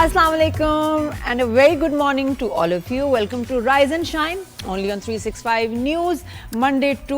Assalamu alaikum and a very good morning to all of you. Welcome to Rise and Shine only on 365 News. Monday to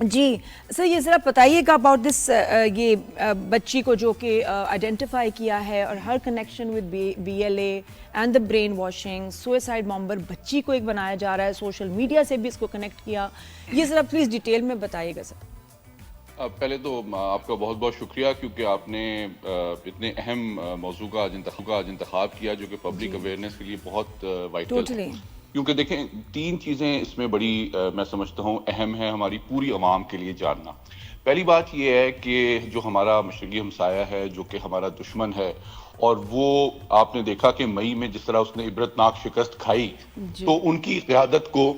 جی سر یہ ذرا بتائیے گا about this یہ بچی کو جو کہ آئیڈینٹیفائی کیا ہے اور ہر connection with B L A and the brainwashing suicide bomber بچی کو ایک بنایا جا رہا ہے, سوشل میڈیا سے بھی اس کو کنیکٹ کیا, یہ ذرا پلیز ڈیٹیل میں بتائیے گا سر. پہلے تو آپ کا بہت بہت شکریہ کیونکہ آپ نے اتنے اہم موضوع کا آج انتخاب کیا جو کہ پبلک اویئرنیس کے لیے بہت وائٹل ہے. کیونکہ دیکھیں 3 چیزیں اس میں بڑی میں سمجھتا ہوں اہم ہے ہماری پوری عوام کے لیے جاننا. پہلی بات یہ ہے کہ جو ہمارا مشرقی ہمسایہ ہے جو کہ ہمارا دشمن ہے اور وہ آپ نے دیکھا کہ مئی میں جس طرح اس نے عبرتناک شکست کھائی تو ان کی قیادت کو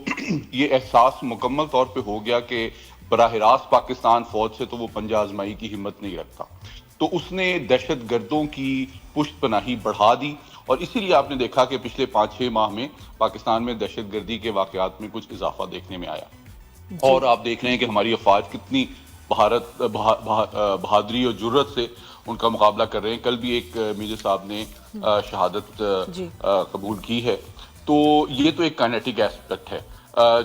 یہ احساس مکمل طور پہ ہو گیا کہ براہ راست پاکستان فوج سے تو وہ پنجہ آزمائی کی ہمت نہیں رکھتا, تو اس نے دہشت گردوں کی پشت پناہی بڑھا دی اور اسی لیے آپ نے دیکھا کہ پچھلے 5-6 ماہ میں پاکستان میں دہشت گردی کے واقعات میں کچھ اضافہ دیکھنے میں آیا. اور آپ دیکھ رہے ہیں کہ ہماری افواج کتنی بہادری اور جرت سے ان کا مقابلہ کر رہے ہیں. کل بھی ایک میجر صاحب نے شہادت قبول کی ہے. تو یہ تو ایک کائنیٹک ایسپیکٹ ہے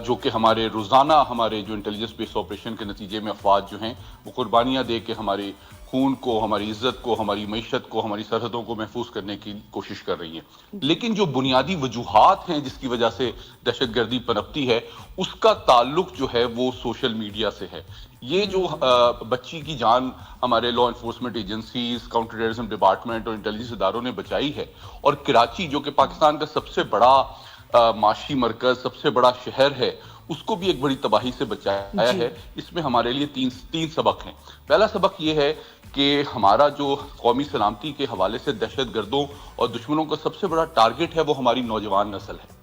جو کہ ہمارے روزانہ ہمارے جو انٹیلیجنس بیس آپریشن کے نتیجے میں افواج جو ہیں وہ قربانیاں دے کے ہمارے خون کو, ہماری عزت کو, ہماری معیشت کو, ہماری سرحدوں کو محفوظ کرنے کی کوشش کر رہی ہیں. لیکن جو بنیادی وجوہات ہیں جس کی وجہ سے دہشت گردی پنپتی ہے اس کا تعلق جو ہے وہ سوشل میڈیا سے ہے. یہ جو بچی کی جان ہمارے law enforcement agencies, counter terrorism department اور انٹیلیجنس اداروں نے بچائی ہے, اور کراچی جو کہ پاکستان کا سب سے بڑا معاشی مرکز, سب سے بڑا شہر ہے, اس کو بھی ایک بڑی تباہی سے بچایا ہے. اس میں ہمارے لیے تین سبق ہیں. پہلا سبق یہ ہے کہ ہمارا جو قومی سلامتی کے حوالے سے دہشت گردوں اور دشمنوں کا سب سے بڑا ٹارگٹ ہے وہ ہماری نوجوان نسل ہے.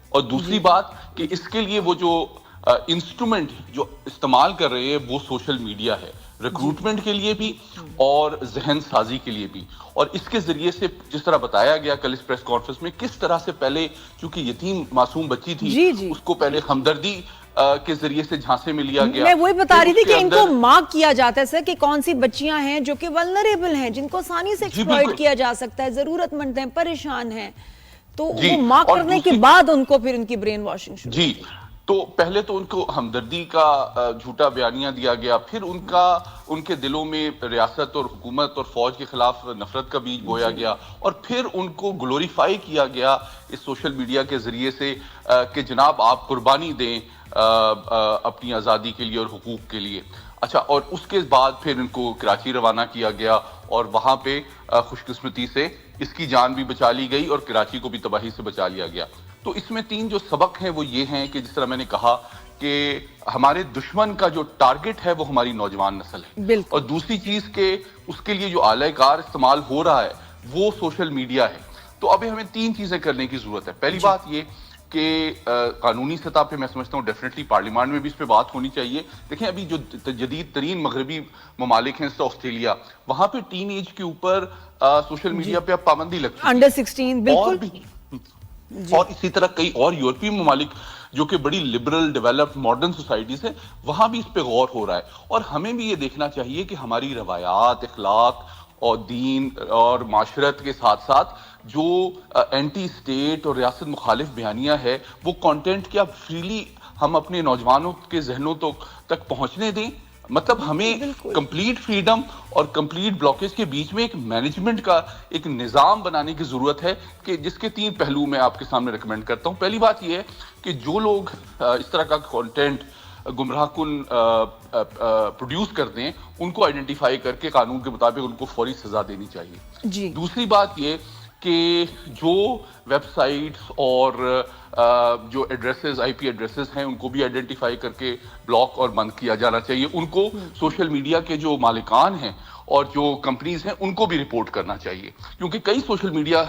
اور دوسری بات کہ اس کے لیے وہ جو انسٹرومنٹ جو استعمال کر رہے ہیں وہ سوشل میڈیا ہے, ریکروٹمنٹ کے لیے بھی اور ذہن سازی کے لیے بھی. اور اس کے ذریعے سے جس طرح بتایا گیا کل اس پریس کانفرنس میں کس طرح سے پہلے چونکہ یتیم معصوم بچی تھی اس کو پہلے ہمدردی کے ذریعے سے جھانسے میں لیا گیا. میں وہی بتا رہی تھی کہ ان کو مارک کیا جاتا ہے سر کہ کون سی بچیاں ہیں جو کہ ولنریبل ہیں, جن کو آسانی سے ایکسپلائٹ کیا جا سکتا ہے, ضرورت مند ہیں, پریشان ہیں, تو وہ مارک کرنے کے بعد ان کو پھر ان کی برین واشنگ شروع. تو پہلے تو ان کو ہمدردی کا جھوٹا بیانیہ دیا گیا, پھر ان کے دلوں میں ریاست اور حکومت اور فوج کے خلاف نفرت کا بیج بویا گیا, اور پھر ان کو گلوریفائی کیا گیا اس سوشل میڈیا کے ذریعے سے کہ جناب آپ قربانی دیں اپنی آزادی کے لیے اور حقوق کے لیے. اچھا, اور اس کے بعد پھر ان کو کراچی روانہ کیا گیا اور وہاں پہ خوش قسمتی سے اس کی جان بھی بچا لی گئی اور کراچی کو بھی تباہی سے بچا لیا گیا. تو اس میں 3 جو سبق ہیں وہ یہ ہیں کہ جس طرح میں نے کہا کہ ہمارے دشمن کا جو ٹارگٹ ہے وہ ہماری نوجوان نسل ہے, اور دوسری چیز کہ اس کے لیے جو آلہ کار استعمال ہو رہا ہے وہ سوشل میڈیا ہے. تو ابھی ہمیں 3 چیزیں کرنے کی ضرورت ہے. پہلی بات یہ کہ قانونی سطح پہ میں سمجھتا ہوں ڈیفینیٹلی پارلیمان میں بھی اس پہ بات ہونی چاہیے. دیکھیں ابھی جو جدید ترین مغربی ممالک ہیں جیسے آسٹریلیا, وہاں پہ ٹین ایج کے اوپر سوشل میڈیا پہ اب پابندی لگ چکی ہے, انڈر 16 بالکل. اور اسی طرح کئی اور یورپی ممالک جو کہ بڑی لبرل ڈیولپڈ ماڈرن سوسائٹیز ہیں وہاں بھی اس پہ غور ہو رہا ہے. اور ہمیں بھی یہ دیکھنا چاہیے کہ ہماری روایات, اخلاق اور دین اور معاشرت کے ساتھ ساتھ جو اینٹی اسٹیٹ اور ریاست مخالف بیانیہ ہے وہ کانٹینٹ کیا فریلی ہم اپنے نوجوانوں کے ذہنوں تک پہنچنے دیں. مطلب ہمیں کمپلیٹ فریڈم اور کمپلیٹ بلاکیج کے بیچ میں ایک مینجمنٹ کا ایک نظام بنانے کی ضرورت ہے کہ جس کے 3 پہلو میں آپ کے سامنے ریکمینڈ کرتا ہوں. پہلی بات یہ ہے کہ جو لوگ اس طرح کا کانٹینٹ گمراہ کن پروڈیوس کرتے ہیں ان کو آئیڈینٹیفائی کر کے قانون کے مطابق ان کو فوری سزا دینی چاہیے. دوسری بات یہ کہ جو ویب سائٹس اور جو ایڈریسز آئی پی ایڈریسز ہیں ان کو بھی آئیڈینٹیفائی کر کے بلاک اور بند کیا جانا چاہیے. ان کو سوشل میڈیا کے جو مالکان ہیں اور جو کمپنیز ہیں ان کو بھی رپورٹ کرنا چاہیے, کیونکہ کئی سوشل میڈیا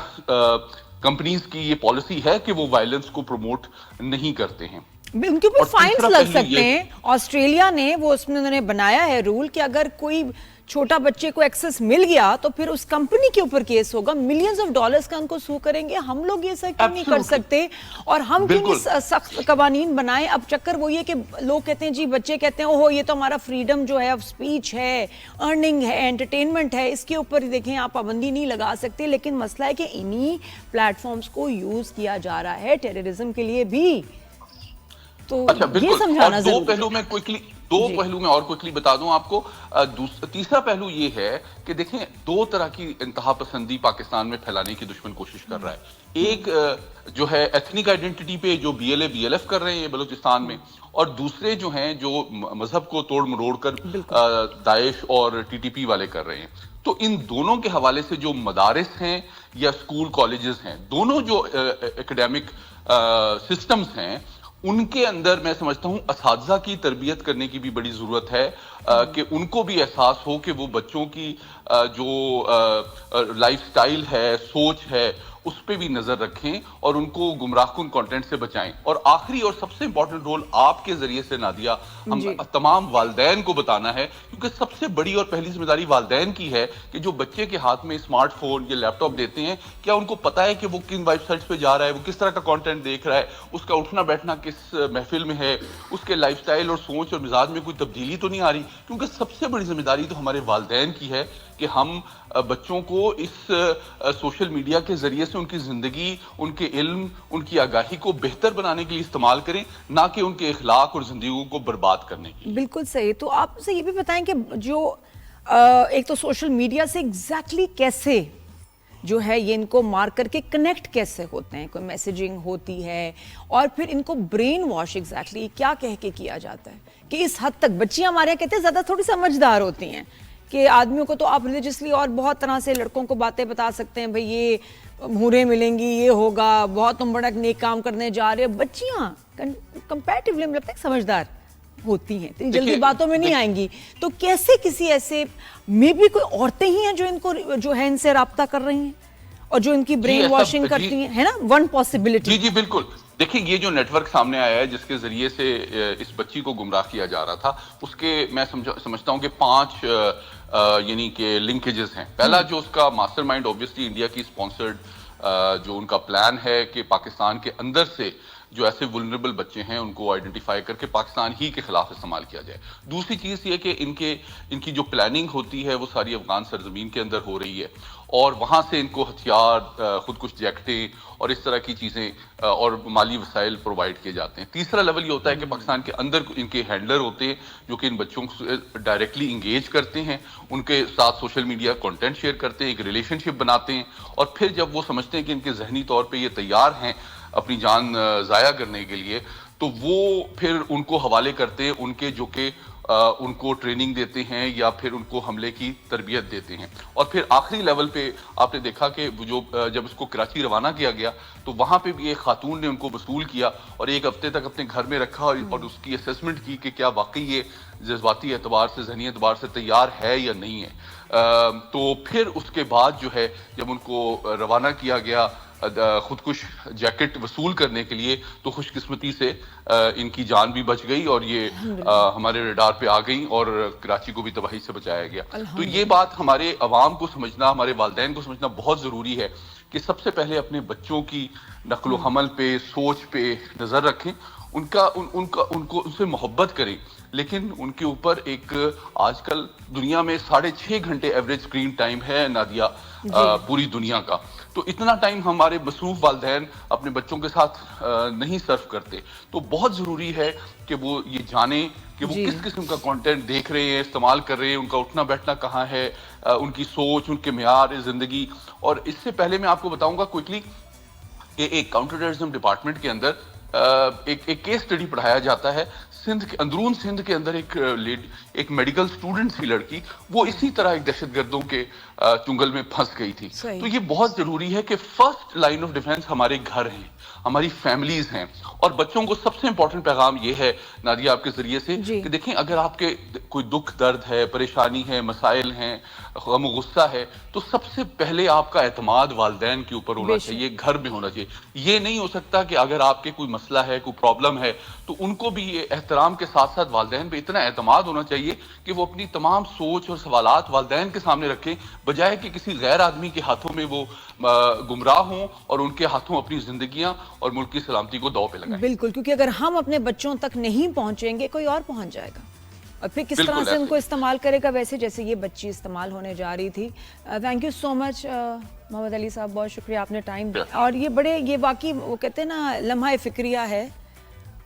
کمپنیز کی یہ پالیسی ہے کہ وہ وائلنس کو پروموٹ نہیں کرتے ہیں. ان کے اوپر فائنز لگ سکتے ہیں. آسٹریلیا نے وہ اس میں انہوں نے بنایا ہے رول کہ اگر کوئی چھوٹا بچے کو ایکسس مل گیا تو پھر اس کمپنی کے اوپر کیس ہوگا, ملینز آف ڈالرز کا ان کو سو کریں گے. ہم لوگ یہ کیوں نہیں کر سکتے, اور ہم کیوں سخت قوانین بنائیں. اب چکر وہی ہے کہ لوگ کہتے ہیں جی, بچے کہتے ہیں اوہو یہ تو ہمارا فریڈم جو ہے آف سپیچ ہے, ارننگ ہے, انٹرٹینمنٹ ہے, اس کے اوپر دیکھیں آپ پابندی نہیں لگا سکتے. لیکن مسئلہ ہے کہ انہی پلیٹ فارمز کو یوز کیا جا رہا ہے ٹیررزم کے لیے بھی. تو یہ سمجھانا ضروری ہے. 2 پہلو میں دو پہلو میں اور کوئکلی بتا دوں آپ کو. تیسرا پہلو یہ ہے کہ دیکھیں دو طرح کی انتہا پسندی پاکستان میں پھیلانے کی دشمن کوشش کر رہا ہے. ایک جو ہے ایتھنک آئیڈینٹی پہ جو B L A B L F کر رہے ہیں بلوچستان میں, اور دوسرے جو ہیں جو مذہب کو توڑ مروڑ کر داعش اور ٹی ٹی پی والے کر رہے ہیں. تو ان دونوں کے حوالے سے جو مدارس ہیں یا اسکول کالجز ہیں, دونوں جو ایکڈیمک سسٹمز ہیں, ان کے اندر میں سمجھتا ہوں اساتذہ کی تربیت کرنے کی بھی بڑی ضرورت ہے کہ ان کو بھی احساس ہو کہ وہ بچوں کی جو لائف سٹائل ہے, سوچ ہے, اس پہ بھی نظر رکھیں اور ان کو گمراہ کن کانٹینٹ سے بچائیں. اور آخری اور سب سے امپورٹنٹ رول آپ کے ذریعے سے نادیہ ہم تمام والدین کو بتانا ہے, کیونکہ سب سے بڑی اور پہلی ذمہ داری والدین کی ہے کہ جو بچے کے ہاتھ میں اسمارٹ فون یا لیپ ٹاپ دیتے ہیں, کیا ان کو پتا ہے کہ وہ کن ویب سائٹس پہ جا رہا ہے, وہ کس طرح کا کانٹینٹ دیکھ رہا ہے, اس کا اٹھنا بیٹھنا کس محفل میں ہے, اس کے لائف سٹائل اور سوچ اور مزاج میں کوئی تبدیلی تو نہیں آ رہی. کیونکہ سب سے بڑی ذمہ داری تو ہمارے والدین کی ہے کہ ہم بچوں کو اس سوشل میڈیا کے ذریعے سے ان کی زندگی, ان کے علم, ان کی آگاہی کو بہتر بنانے کے لیے استعمال کریں, نہ کہ ان کے اخلاق اور زندگیوں کو برباد کرنے کے لیے. بالکل صحیح. تو آپ سے یہ بھی بتائیں کہ جو ایک تو سوشل میڈیا سے ایگزیکٹلی کیسے جو ہے یہ ان کو مار کر کے کنیکٹ کیسے ہوتے ہیں, کوئی میسیجنگ ہوتی ہے, اور پھر ان کو برین واش ایگزیکٹلی کیا کہہ کے کیا جاتا ہے کہ اس حد تک بچیاں ہمارے کہتے ہیں زیادہ تھوڑی سمجھدار ہوتی ہیں کہ آدمیوں کو تو آپ ریلیجسلی اور بہت طرح سے لڑکوں کو باتیں بتا سکتے ہیں, بھئی یہ مہریں ملیں گی, یہ ہوگا, بہت تم بڑا نیک کام کرنے جا رہے. بچیاں کمپیریٹیولی مجھے لگتا ہے سمجھدار ہوتی ہیں, اتنی جلدی باتوں میں نہیں آئیں گی. تو کیسے کسی ایسے میں بھی کوئی عورتیں ہی ہیں جو ان کو جو ہے ان سے رابطہ کر رہی ہیں اور جو ان کی برین واشنگ کرتی ہیں, ہے نا ون پاسبلٹی. جی بالکل. دیکھیں یہ جو نیٹ ورک سامنے آیا ہے جس کے ذریعے سے اس بچی کو گمراہ کیا جا رہا تھا, اس کے میں سمجھتا ہوں کہ 5 یعنی کہ لنکیجز ہیں. پہلا جو اس کا ماسٹر مائنڈ اوبویسلی انڈیا کی سپانسرڈ جو ان کا پلان ہے کہ پاکستان کے اندر سے جو ایسے ولنریبل بچے ہیں ان کو آئیڈینٹیفائی کر کے پاکستان ہی کے خلاف استعمال کیا جائے. دوسری چیز یہ کہ ان کی جو پلاننگ ہوتی ہے وہ ساری افغان سرزمین کے اندر ہو رہی ہے, اور وہاں سے ان کو ہتھیار, خودکش جیکٹیں اور اس طرح کی چیزیں اور مالی وسائل پرووائڈ کیے جاتے ہیں. تیسرا لیول یہ ہوتا ہے کہ پاکستان کے اندر ان کے ہینڈلر ہوتے ہیں جو کہ ان بچوں سے ڈائریکٹلی انگیج کرتے ہیں, ان کے ساتھ سوشل میڈیا کنٹینٹ شیئر کرتے ہیں, ایک ریلیشن شپ بناتے ہیں, اور پھر جب وہ سمجھتے ہیں کہ ان کے ذہنی طور پہ یہ تیار ہیں اپنی جان ضائع کرنے کے لیے, تو وہ پھر ان کو حوالے کرتے ہیں ان کے جو کہ ان کو ٹریننگ دیتے ہیں یا پھر ان کو حملے کی تربیت دیتے ہیں. اور پھر آخری لیول پہ آپ نے دیکھا کہ جب اس کو کراچی روانہ کیا گیا تو وہاں پہ بھی ایک خاتون نے ان کو وصول کیا اور 1 ہفتے تک اپنے گھر میں رکھا اور اس کی اسیسمنٹ کی کہ کیا واقعی یہ جذباتی اعتبار سے, ذہنی اعتبار سے تیار ہے یا نہیں ہے. تو پھر اس کے بعد جو ہے جب ان کو روانہ کیا گیا خودکش جیکٹ وصول کرنے کے لیے, تو خوش قسمتی سے ان کی جان بھی بچ گئی اور یہ ہمارے ریڈار پہ آ گئی اور کراچی کو بھی تباہی سے بچایا گیا. تو یہ بات ہمارے عوام کو سمجھنا, ہمارے والدین کو سمجھنا بہت ضروری ہے کہ سب سے پہلے اپنے بچوں کی نقل و حمل پہ, سوچ پہ نظر رکھیں, ان کو ان سے محبت کریں, لیکن ان کے اوپر ایک آج کل دنیا میں 6.5 گھنٹے ایوریج اسکرین ٹائم ہے نادیہ پوری دنیا کا. تو اتنا ٹائم ہمارے مصروف والدین اپنے بچوں کے ساتھ نہیں صرف کرتے. تو بہت ضروری ہے کہ وہ یہ جانیں کہ وہ کس قسم کا کانٹینٹ دیکھ رہے ہیں, استعمال کر رہے ہیں, ان کا اٹھنا بیٹھنا کہاں ہے, ان کی سوچ, ان کے معیار زندگی. اور اس سے پہلے میں آپ کو بتاؤں گا کوئکلی کہ ایک کاؤنٹر ٹیررزم ڈپارٹمنٹ کے اندر ایک کیس اسٹڈی پڑھایا جاتا ہے. اندرون سندھ کے اندر ایک میڈیکل اسٹوڈنٹ تھی لڑکی, وہ اسی طرح ایک دہشت گردوں کے چنگل میں پھنس گئی تھی. تو یہ بہت ضروری ہے کہ فرسٹ لائن آف ڈیفنس ہمارے گھر ہیں, ہماری فیملیز ہیں. اور بچوں کو سب سے امپورٹنٹ پیغام یہ ہے نادیہ آپ کے ذریعے سے کہ دیکھیں اگر آپ کے کوئی دکھ درد ہے, پریشانی ہے, مسائل ہیں, غم و غصہ ہے, تو سب سے پہلے آپ کا اعتماد والدین کے اوپر ہونا چاہیے, گھر میں ہونا چاہیے. یہ نہیں ہو سکتا کہ اگر آپ کے کوئی مسئلہ ہے, کوئی پرابلم ہے, تو ان کو بھی یہ احترام کے ساتھ ساتھ والدین پہ اتنا اعتماد ہونا چاہیے کہ وہ اپنی تمام سوچ اور سوالات والدین کے سامنے رکھیں, بجائے کہ کسی غیر آدمی کے ہاتھوں میں وہ گمراہ ہوں اور ان کے ہاتھوں اپنی زندگیاں اور ملک کی سلامتی کو داؤ پہ لگائیں. بالکل, کیونکہ اگر ہم اپنے بچوں تک نہیں پہنچیں گے کوئی اور پہنچ جائے گا, اور پھر کس طرح سے ان کو استعمال کرے گا, ویسے جیسے یہ بچی استعمال ہونے جا رہی تھی. تھینک یو سو مچ محمد علی صاحب, بہت شکریہ آپ نے ٹائم دیا. اور یہ واقعی وہ کہتے ہیں نا لمحہ فکریہ ہے,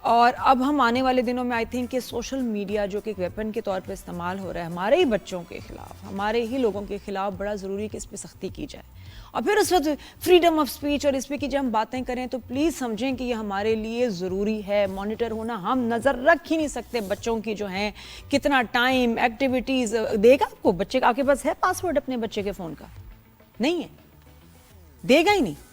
اور اب ہم آنے والے دنوں میں آئی تھنک کہ سوشل میڈیا جو کہ ایک ویپن کے طور پہ استعمال ہو رہا ہے ہمارے ہی بچوں کے خلاف, ہمارے ہی لوگوں کے خلاف, بڑا ضروری ہے کہ اس پہ سختی کی جائے. اور پھر اس وقت فریڈم آف اسپیچ اور اس پہ کی جب ہم باتیں کریں تو پلیز سمجھیں کہ یہ ہمارے لیے ضروری ہے مانیٹر ہونا. ہم نظر رکھ ہی نہیں سکتے بچوں کی جو ہیں کتنا ٹائم, ایکٹیویٹیز دے گا آپ کو. بچے آپ کے پاس ہے پاسورڈ اپنے بچے کے فون کا؟ نہیں ہے, دے گا ہی نہیں.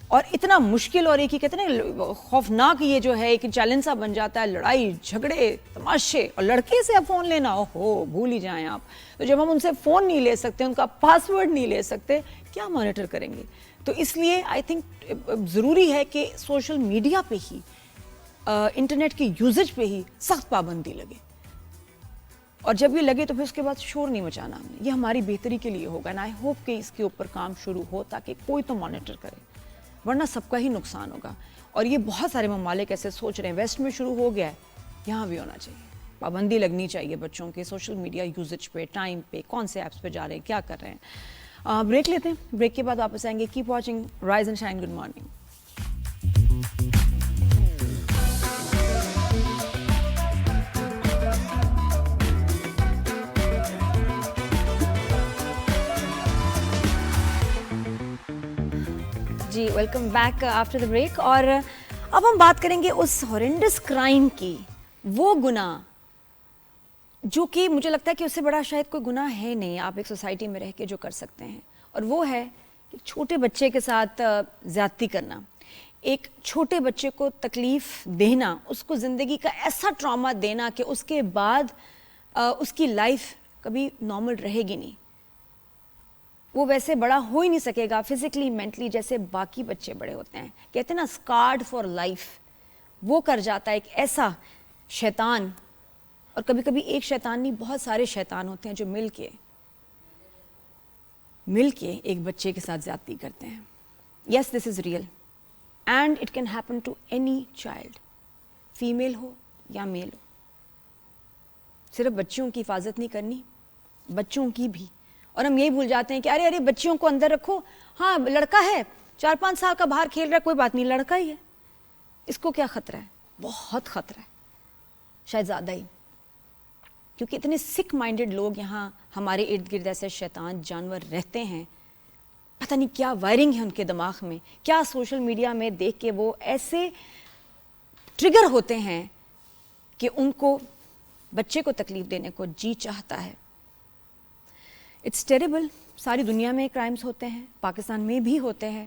اور اتنا مشکل اور ایک ہی کہتے ہیں خوفناک یہ جو ہے ایک چیلنج سا بن جاتا ہے, لڑائی جھگڑے تماشے, اور لڑکے سے اب فون لینا اوہو بھول ہی جائیں آپ. تو جب ہم ان سے فون نہیں لے سکتے, ان کا پاسورڈ نہیں لے سکتے, کیا مانیٹر کریں گے؟ تو اس لیے آئی تھنک ضروری ہے کہ سوشل میڈیا پہ ہی, انٹرنیٹ کی یوزج پہ ہی سخت پابندی لگے. اور جب یہ لگے تو پھر اس کے بعد شور نہیں مچانا ہم نے. یہ ہماری بہتری کے لیے ہوگا. نا آئی ہوپ کہ اس کے اوپر کام شروع ہو تاکہ کوئی تو مانیٹر کرے, ورنہ سب کا ہی نقصان ہوگا. اور یہ بہت سارے ممالک ایسے سوچ رہے ہیں, ویسٹ میں شروع ہو گیا ہے, یہاں بھی ہونا چاہیے. پابندی لگنی چاہیے بچوں کے سوشل میڈیا یوزج پہ, ٹائم پہ, کون سے ایپس پہ جا رہے ہیں, کیا کر رہے ہیں. بریک لیتے ہیں, بریک کے بعد واپس آئیں گے. Keep watching rise and shine. Good morning. جی welcome back after the break. اور اب ہم بات کریں گے اس ہورینڈس کرائم کی, وہ گناہ جو کہ مجھے لگتا ہے کہ اس سے بڑا شاید کوئی گناہ ہے نہیں آپ ایک سوسائٹی میں رہ کے جو کر سکتے ہیں. اور وہ ہے کہ چھوٹے بچے کے ساتھ زیادتی کرنا, ایک چھوٹے بچے کو تکلیف دینا, اس کو زندگی کا ایسا ٹراما دینا کہ اس کے بعد اس کی لائف کبھی نارمل رہے گی نہیں. وہ ویسے بڑا ہو ہی نہیں سکے گا فزیکلی مینٹلی جیسے باقی بچے بڑے ہوتے ہیں. کہتے ہیں نا اسکارڈ فار لائف. وہ کر جاتا ہے ایک ایسا شیطان, اور کبھی کبھی ایک شیطان نہیں بہت سارے شیطان ہوتے ہیں جو مل کے ایک بچے کے ساتھ زیادتی کرتے ہیں. Yes this is real and it can happen to any child, female ہو یا میل ہو. صرف بچیوں کی حفاظت نہیں کرنی, بچوں کی بھی. اور ہم یہی بھول جاتے ہیں کہ ارے بچیوں کو اندر رکھو, ہاں لڑکا ہے 4-5 سال کا باہر کھیل رہا ہے, کوئی بات نہیں, لڑکا ہی ہے, اس کو کیا خطرہ ہے؟ بہت خطرہ ہے, شاید زیادہ ہی. کیونکہ اتنے سک مائنڈڈ لوگ یہاں ہمارے ارد گرد ایسے شیطان جانور رہتے ہیں, پتہ نہیں کیا وائرنگ ہے ان کے دماغ میں, کیا سوشل میڈیا میں دیکھ کے وہ ایسے ٹریگر ہوتے ہیں کہ ان کو بچے کو تکلیف دینے کو جی چاہتا ہے. It's terrible. ساری دنیا میں کرائمز ہوتے ہیں, پاکستان میں بھی ہوتے ہیں.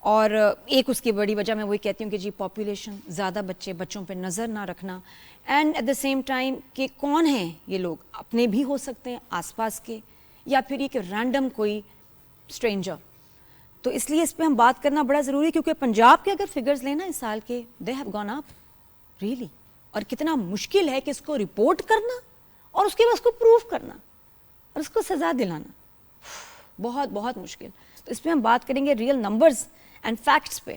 اور ایک اس کی بڑی وجہ میں وہی کہتی ہوں کہ جی پاپولیشن, زیادہ بچوں پہ نظر نہ رکھنا, and at the same time کہ کون ہیں یہ لوگ, اپنے بھی ہو سکتے ہیں آس پاس کے, یا پھر یہ کہ رینڈم کوئی اسٹرینجر. تو اس لیے اس پہ ہم بات کرنا بڑا ضروری ہے, کیونکہ پنجاب کے اگر فگرز لینا اس سال کے, they have gone up really. اور کتنا مشکل ہے کہ اس کو رپورٹ کرنا اور اس کے بعد اس کو پروف کرنا اور اس کو سزا دلانا, بہت بہت مشکل. تو اس پہ ہم بات کریں گے ریئل نمبرز اینڈ فیکٹس پہ.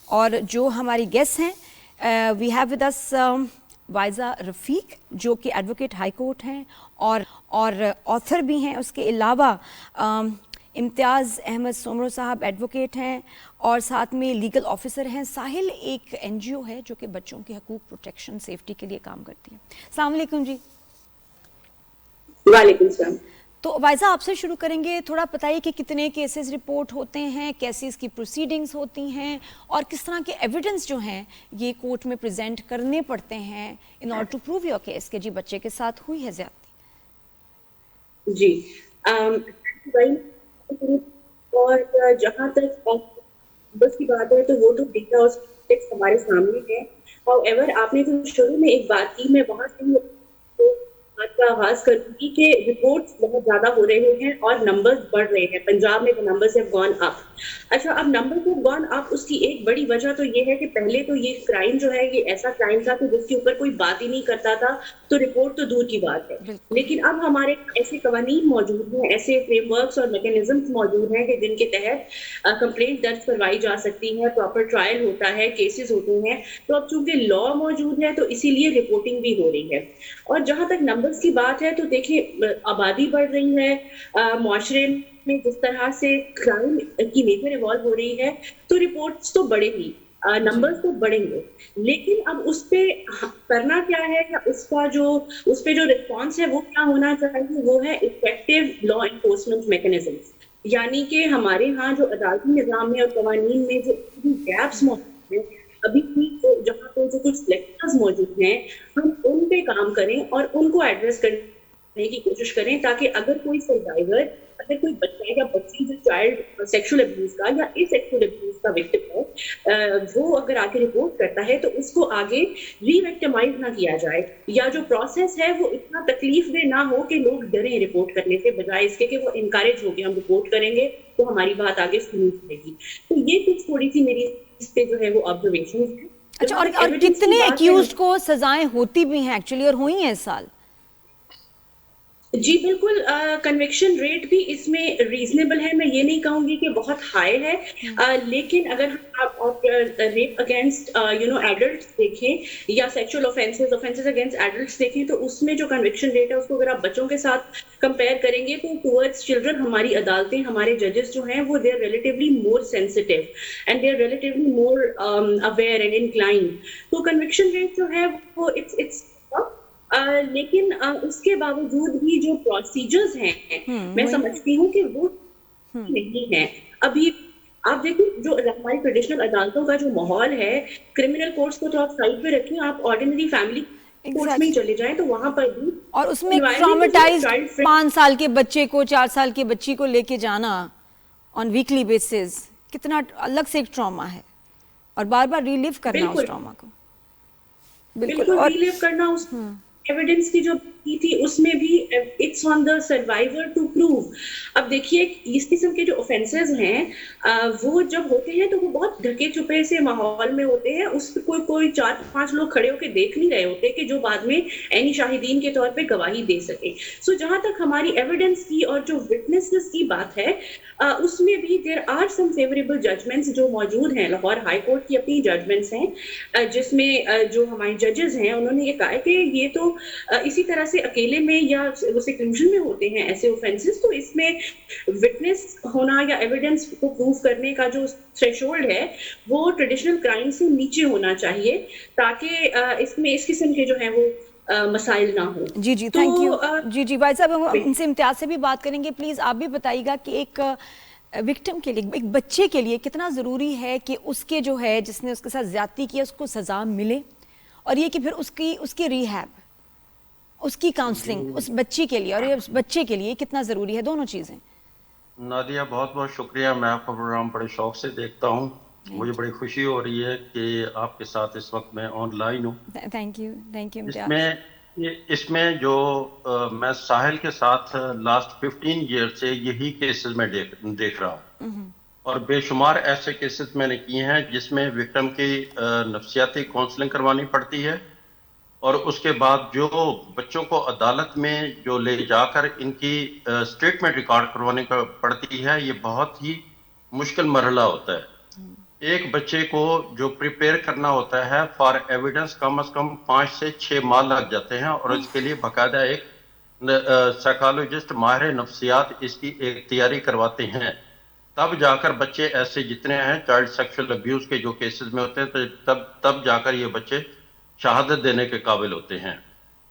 اور جو ہماری گیسٹ ہیں, وی ہیو ود اس وائزہ رفیق جو کہ ایڈوکیٹ ہائی کورٹ ہیں اور آتھر بھی ہیں. اس کے علاوہ امتیاز احمد سومرو صاحب ایڈوکیٹ ہیں اور ساتھ میں لیگل آفیسر ہیں. ساحل ایک این جی او ہے جو کہ بچوں کے حقوق پروٹیکشن سیفٹی کے لیے کام کرتی ہے. السلام علیکم جی. وعلیکم السلام. تو وائزہ آپ سے شروع کریں گے, تھوڑا بتائیے کہ کتنے کیسز رپورٹ ہوتے ہیں, کیسی اس کی پروسیڈنگز ہوتی ہیں, اور کس طرح کے ایویڈنس جو ہیں یہ کورٹ میں پریزنٹ کرنے پڑتے ہیں in order to prove your case کہ جی بچے کے ساتھ ہوئی ہے زیادتی. جی اور جہاں تک بس کی بات ہے تو وہ تو ڈیٹا اور اسٹیٹسٹکس ہمارے سامنے ہے. اور ایور آپ نے جو شروع میں ایک بات کی, میں وہاں سے بات کا آغاز کروں گی کہ رپورٹس بہت زیادہ ہو رہے ہیں اور نمبرز بڑھ رہے ہیں. پنجاب میں نمبرز ہیو گون اپ. اچھا, اب نمبرز ہیو گون اپ, اس کی ایک بڑی وجہ تو یہ ہے کہ پہلے تو یہ کرائم جو ہے یہ ایسا کرائم تھا کہ جس کے اوپر کوئی بات ہی نہیں کرتا تھا, تو رپورٹ تو دور کی بات ہے. لیکن اب ہمارے ایسے قوانین موجود ہیں, ایسے فریم ورکس اور میکینزمس موجود ہیں کہ جن کے تحت کمپلینٹ درج کروائی جا سکتی ہے, پراپر ٹرائل ہوتا ہے, کیسز ہوتے ہیں. تو اب چونکہ لا موجود ہے تو اسی لیے رپورٹنگ بھی ہو رہی ہے. اور جہاں تک نمبرز کی بات ہے تو دیکھیں آبادی بڑھ رہی ہے, معاشرے میں جس طرح سے کرائم کی نیچر ایوالو ہو رہی ہے, تو رپورٹس تو بڑھے ہی. نمبرز تو بڑھیں گے، لیکن اب اس پہ کرنا کیا ہے، یا اس پہ جو رسپانس ہے وہ کیا ہونا چاہیے، وہ ہے افیکٹو لا انفورسمنٹ میکنزمس. یعنی کہ ہمارے ہاں جو عدالتی نظام میں اور قوانین میں جو گیپس موجود ہیں ابھی بھی، جہاں پہ جو کچھ لیکچرز موجود ہیں، ہم ان پہ کام کریں اور ان کو ایڈریس کرنے کی کوشش کریں، تاکہ اگر کوئی سروائیور، اگر کوئی بچہ یا بچی جو چائلڈ سیکشل ابیوز کا یا ای سیکشل ابیوز کا وکٹم ہے، وہ اگر آ کے رپورٹ کرتا ہے تو اس کو آگے ری وکٹمائز نہ کیا جائے، یا جو پروسیس ہے وہ اتنا تکلیف دہ نہ ہو کہ لوگ ڈریں رپورٹ کرنے سے، بجائے اس کے کہ وہ انکریج ہو کے ہم رپورٹ کریں گے تو ہماری بات آگے سنی جائے گی. تو یہ کچھ تھوڑی سی میری اس پہ جو ہے وہ آبزرویشن ہے. اچھا، اور کتنے ایکیوزڈ کو سزائیں ہوتی بھی ہیں ایکچولی، اور ہوئی ہیں اس سال؟ جی بالکل، کنوکشن ریٹ بھی اس میں ریزنیبل ہے، میں یہ نہیں کہوں گی کہ بہت ہائی ہے، لیکن اگر آپ ریپ اگینسٹ ایڈلٹس دیکھیں یا سیکشل offenses اگینسٹ ایڈلٹس دیکھیں، تو اس میں جو کنوکشن ریٹ ہے اس کو اگر آپ بچوں کے ساتھ کمپیئر کریں گے تو ٹورڈز چلڈرن ہماری عدالتیں، ہمارے ججز جو ہیں وہ they are relatively more sensitive and they are relatively more aware and inclined. تو کنوکشن ریٹ جو ہے وہ اٹس لیکن اس کے باوجود بھی جو پروسیجرز ہیں میں سمجھتی ہوں کہ وہ نہیں ہیں. ابھی آپ دیکھیں جو ہماری ٹریڈیشنل عدالتوں کا جو ماحول ہے، کرمنل کورٹس کو تو آپ سائڈ پہ رکھیں، آپ آرڈینری فیملی کورٹس میں ہی چلے جائیں تو وہاں پر بھی، اور اس میں ٹراماٹائزڈ 5 سال کے بچے کو 4 سال کی بچی کو لے کے جانا آن ویکلی بیسز کتنا الگ سے ایک ٹراما ہے، اور بار بار ریلیو کرنا اس ٹراما کو. بالکل ریلیو کرنا اس ایویڈنس کی جو کی تھی اس میں بھی it's on the survivor to prove. اب دیکھیے اس قسم کے جو اوفینسز ہیں وہ جب ہوتے ہیں تو وہ بہت ڈھکے چھپے سے ماحول میں ہوتے ہیں، اس پہ کوئی 4-5 لوگ کھڑے ہو کے دیکھ نہیں رہے ہوتے کہ جو بعد میں عینی شاہدین کے طور پہ گواہی دے سکے. سو جہاں تک ہماری ایویڈنس کی اور جو وٹنسز کی بات ہے، اس میں بھی there are some favourable judgements جو موجود ہیں. لاہور ہائی کورٹ کی اپنی ججمنٹس ہیں جس میں جو ہمارے ججز ہیں انہوں نے یہ کہا ہے کہ یہ تو اسی طرح سے اکیلے میں یا سیکلوژن میں ہوتے ہیں ایسے اوفینسز، تو اس میں وٹنس ہونا یا ایویڈنس کو پروف کرنے کا جو تھریشولڈ ہے وہ ٹریڈیشنل کرائم سے نیچے ہونا چاہیے، تاکہ اس میں اس قسم کے جو ہیں وہ مسائل نہ ہوں. جی تھینک یو. جی بھائی صاحب، ہم ان سے امتیاز سے بھی بات کریں گے. پلیز آپ بھی بتائیے گا کہ ایک وکٹم کے لیے، ایک بچے کے لیے کتنا ضروری ہے کہ اس کے جو ہے جس نے اس کے ساتھ زیادتی کی اس کو سزا ملے، اور یہ کہ پھر اس کی ریہیب، اس کی کاؤنسلنگ اس بچی کے لیے اور اس بچے کے لیے کتنا ضروری ہے، دونوں چیزیں. نادیہ بہت بہت شکریہ. میں آپ کا پروگرام بڑے شوق سے دیکھتا ہوں. مجھے بڑی خوشی ہو رہی ہے کہ آپ کے ساتھ اس وقت میں آن لائن ہوں. تھینک یو اس میں جو میں ساحل کے ساتھ لاسٹ 15 ایئر سے یہی کیسز میں دیکھ رہا ہوں، اور بے شمار ایسے کیسز میں نے کیے ہیں جس میں وکٹم کی نفسیاتی کاؤنسلنگ کروانی پڑتی ہے، اور اس کے بعد جو بچوں کو عدالت میں جو لے جا کر ان کی اسٹیٹمنٹ ریکارڈ کروانے پڑتی ہے، یہ بہت ہی مشکل مرحلہ ہوتا ہے. ایک بچے کو جو پریپیئر کرنا ہوتا ہے فار ایویڈنس کم از کم 5 سے 6 ماہ لگ جاتے ہیں، اور اس کے لیے باقاعدہ ایک سائیکالوجسٹ ماہر نفسیات اس کی ایک تیاری کرواتے ہیں. تب جا کر بچے ایسے جتنے ہیں چائلڈ سیکشل ابیوز کے جو کیسز میں ہوتے ہیں تو تب جا کر یہ بچے شہادت دینے کے قابل ہوتے ہیں.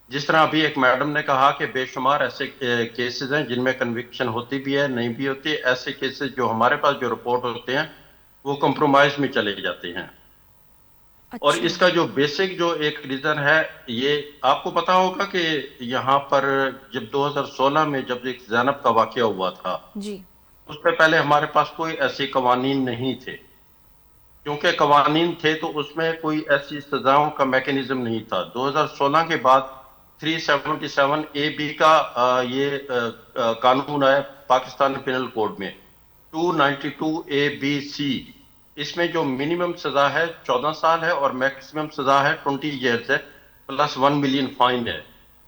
جس طرح ابھی ایک میڈم نے کہا کہ بے شمار ایسے کیسز ہیں جن میں کنوکشن ہوتی بھی ہے، نہیں بھی ہوتی. ایسے کیسز جو ہمارے پاس جو رپورٹ ہوتے ہیں وہ کمپرومائز میں چلے جاتے ہیں. اور اس کا جو بیسک جو ایک ریزن ہے، یہ آپ کو پتا ہوگا کہ یہاں پر جب 2016 میں جب ایک زینب کا واقعہ ہوا تھا، اس سے پہلے ہمارے پاس کوئی ایسے قوانین نہیں تھے. کیونکہ قوانین تھے تو اس میں کوئی ایسی سزاؤں کا میکینزم نہیں تھا. 2016 کے بعد 377 AB کا یہ قانون ہے پاکستان پینل کوڈ میں، 292 ABC. اس میں جو منیمم سزا ہے 14 سال ہے اور میکسیمم سزا ہے 20 ایئرز ہے، پلس 1 ملین فائن ہے.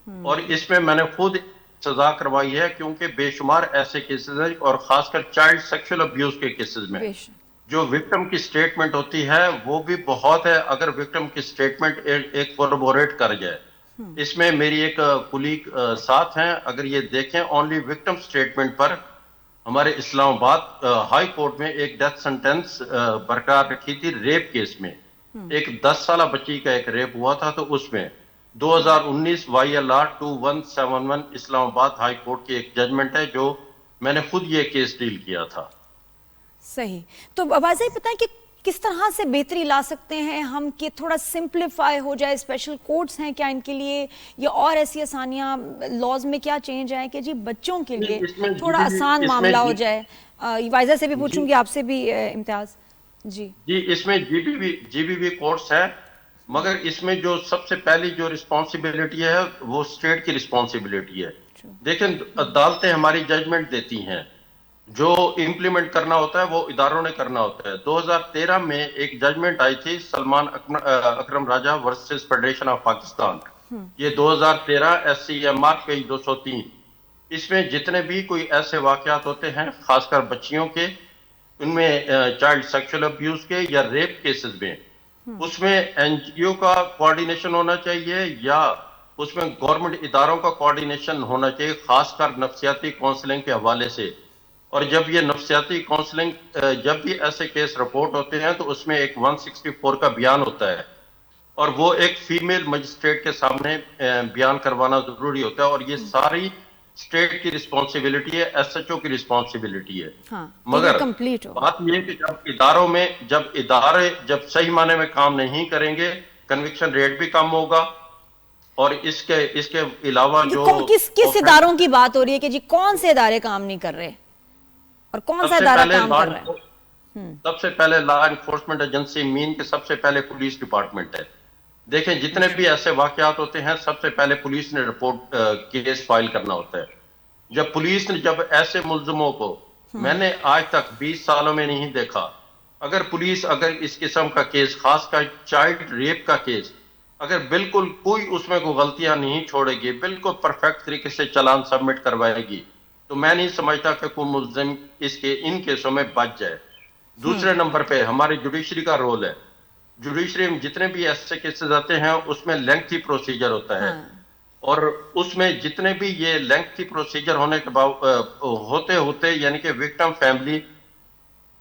اور اس میں میں نے خود سزا کروائی ہے، کیونکہ بے شمار ایسے کیسز ہیں، اور خاص کر چائلڈ سیکشل ابیوز کے کیسز میں جو وکٹم کی سٹیٹمنٹ ہوتی ہے وہ بھی بہت ہے. اگر وکٹم کی سٹیٹمنٹ ایک کوربوریٹ کر جائے، اس میں میری ایک کولیگ ساتھ ہیں، اگر یہ دیکھیں اونلی وکٹم سٹیٹمنٹ پر ہمارے اسلام آباد ہائی کورٹ میں ایک ڈیتھ سینٹینس برقرار رکھی تھی ریپ کیس میں. ایک 10 سالہ بچی کا ایک ریپ ہوا تھا, تو اس میں 2019 YLR 2171 اسلام آباد ہائی کورٹ کی ایک ججمنٹ ہے جو میں نے خود یہ کیس ڈیل کیا تھا. صحیح. تو واضح پتہ ہے کہ کس طرح سے بہتری لا سکتے ہیں ہم کہ تھوڑا سمپلیفائی ہو جائے, اسپیشل کورٹس ہیں کیا ان کے لیے, یا اور ایسی آسانیاں لاز میں کیا چینج آئے کہ جی بچوں کے لیے تھوڑا آسان معاملہ ہو جائے. وائزہ سے بھی پوچھوں گی, آپ سے بھی امتیاز. جی اس میں جی بی بی کورٹس ہے, مگر اس میں جو سب سے پہلی جو رسپانسبلٹی ہے وہ اسٹیٹ کی رسپانسبلٹی ہے. دیکھیں عدالتیں ہماری ججمنٹ دیتی ہیں, جو امپلیمنٹ کرنا ہوتا ہے وہ اداروں نے کرنا ہوتا ہے. 2013 میں ایک ججمنٹ آئی تھی سلمان اکرم راجہ ورسز فیڈریشن آف پاکستان. یہ 2013 SCMR پیج 203. اس میں جتنے بھی کوئی ایسے واقعات ہوتے ہیں خاص کر بچیوں کے, ان میں چائلڈ سیکشل ابیوز کے یا ریپ کیسز میں, اس میں NGO کا کوارڈینیشن ہونا چاہیے یا اس میں گورنمنٹ اداروں کا کوارڈینیشن ہونا چاہیے, خاص کر نفسیاتی کونسلنگ کے حوالے سے. اور جب یہ نفسیاتی کونسلنگ جب بھی ایسے کیس رپورٹ ہوتے ہیں تو اس میں ایک 164 کا بیان ہوتا ہے, اور وہ ایک فیمیل مجسٹریٹ کے سامنے بیان کروانا ضروری ہوتا ہے, اور یہ ساری اسٹیٹ کی رسپانسبلٹی ہے, SHO کی رسپانسبلٹی ہے. مگر بات یہ کہ جب ادارے جب صحیح معنی میں کام نہیں کریں گے, کنوکشن ریٹ بھی کم ہوگا. اور اس کے علاوہ جو کس اداروں کی بات ہو رہی ہے کہ جی کون سے ادارے کام نہیں کر رہے اور کون سا ادارہ کام کر رہا ہے؟ سب سے پہلے لا انفورسمنٹ ایجنسی مین کے سب سے پہلے پولیس ڈپارٹمنٹ ہے. دیکھیں جتنے بھی ایسے واقعات ہوتے ہیں سب سے پہلے پولیس نے رپورٹ کیس فائل کرنا ہوتا ہے. جب پولیس نے جب ایسے ملزموں کو, میں نے آج تک 20 سالوں میں نہیں دیکھا, اگر پولیس اگر اس قسم کا کیس خاص کر چائلڈ ریپ کا کیس اگر بالکل کوئی اس میں کوئی غلطیاں نہیں چھوڑے گی, بالکل پرفیکٹ طریقے سے چلان سبمٹ کروائے گی, تو میں نہیں سمجھتا کہ کوئی ملزم ان کیسوں میں بچ جائے. دوسرے نمبر پہ ہماری جوڈیشری کا رول ہے. جوڈیشری میں جتنے بھی ایسے کیسز آتے ہیں اس میں لینتھی پروسیجر ہوتا ہے, اور اس میں جتنے بھی یہ لینتھی پروسیجر ہونے کے ہوتے یعنی کہ وکٹم فیملی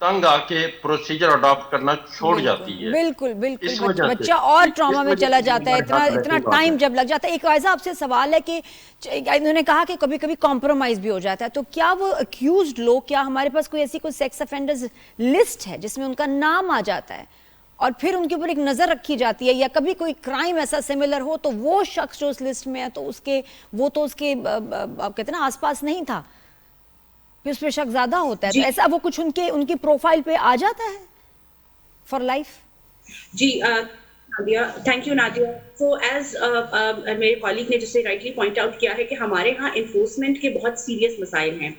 تنگ آ کے پروسیجر اڈاپٹ کرنا چھوڑ جاتی ہے. بالکل بچہ اور ٹراما میں چلا جاتا ہے, اتنا ٹائم جب لگ جاتا ہے. ایک وائزہ آپ سے سوال ہے کہ انہوں نے کہا کہ کبھی کبھی کمپرومائز بھی ہو جاتا ہے, تو کیا وہ اکیوزڈ لوگ, کیا ہمارے پاس کوئی ایسی کوئی سیکس افینڈرز لسٹ ہے جس میں ان کا نام آ جاتا ہے اور پھر ان کے اوپر ایک نظر رکھی جاتی ہے, یا کبھی کوئی کرائم ایسا سملر ہو تو وہ شخص جو اس لسٹ میں ہے تو اس کے آپ کہتے ہیں نا آس پاس نہیں تھا, پھر اس پہ شک زیادہ ہوتا ہے, تو ایسا وہ کچھ ان کی پروفائل پہ آ جاتا ہے فار لائف؟ جی thank you Nadia. So as میرے کالیگ نے جسے رائٹلی پوائنٹ آؤٹ کیا ہے کہ ہمارے ہاں انفورسمنٹ کے بہت سیریس مسائل ہیں.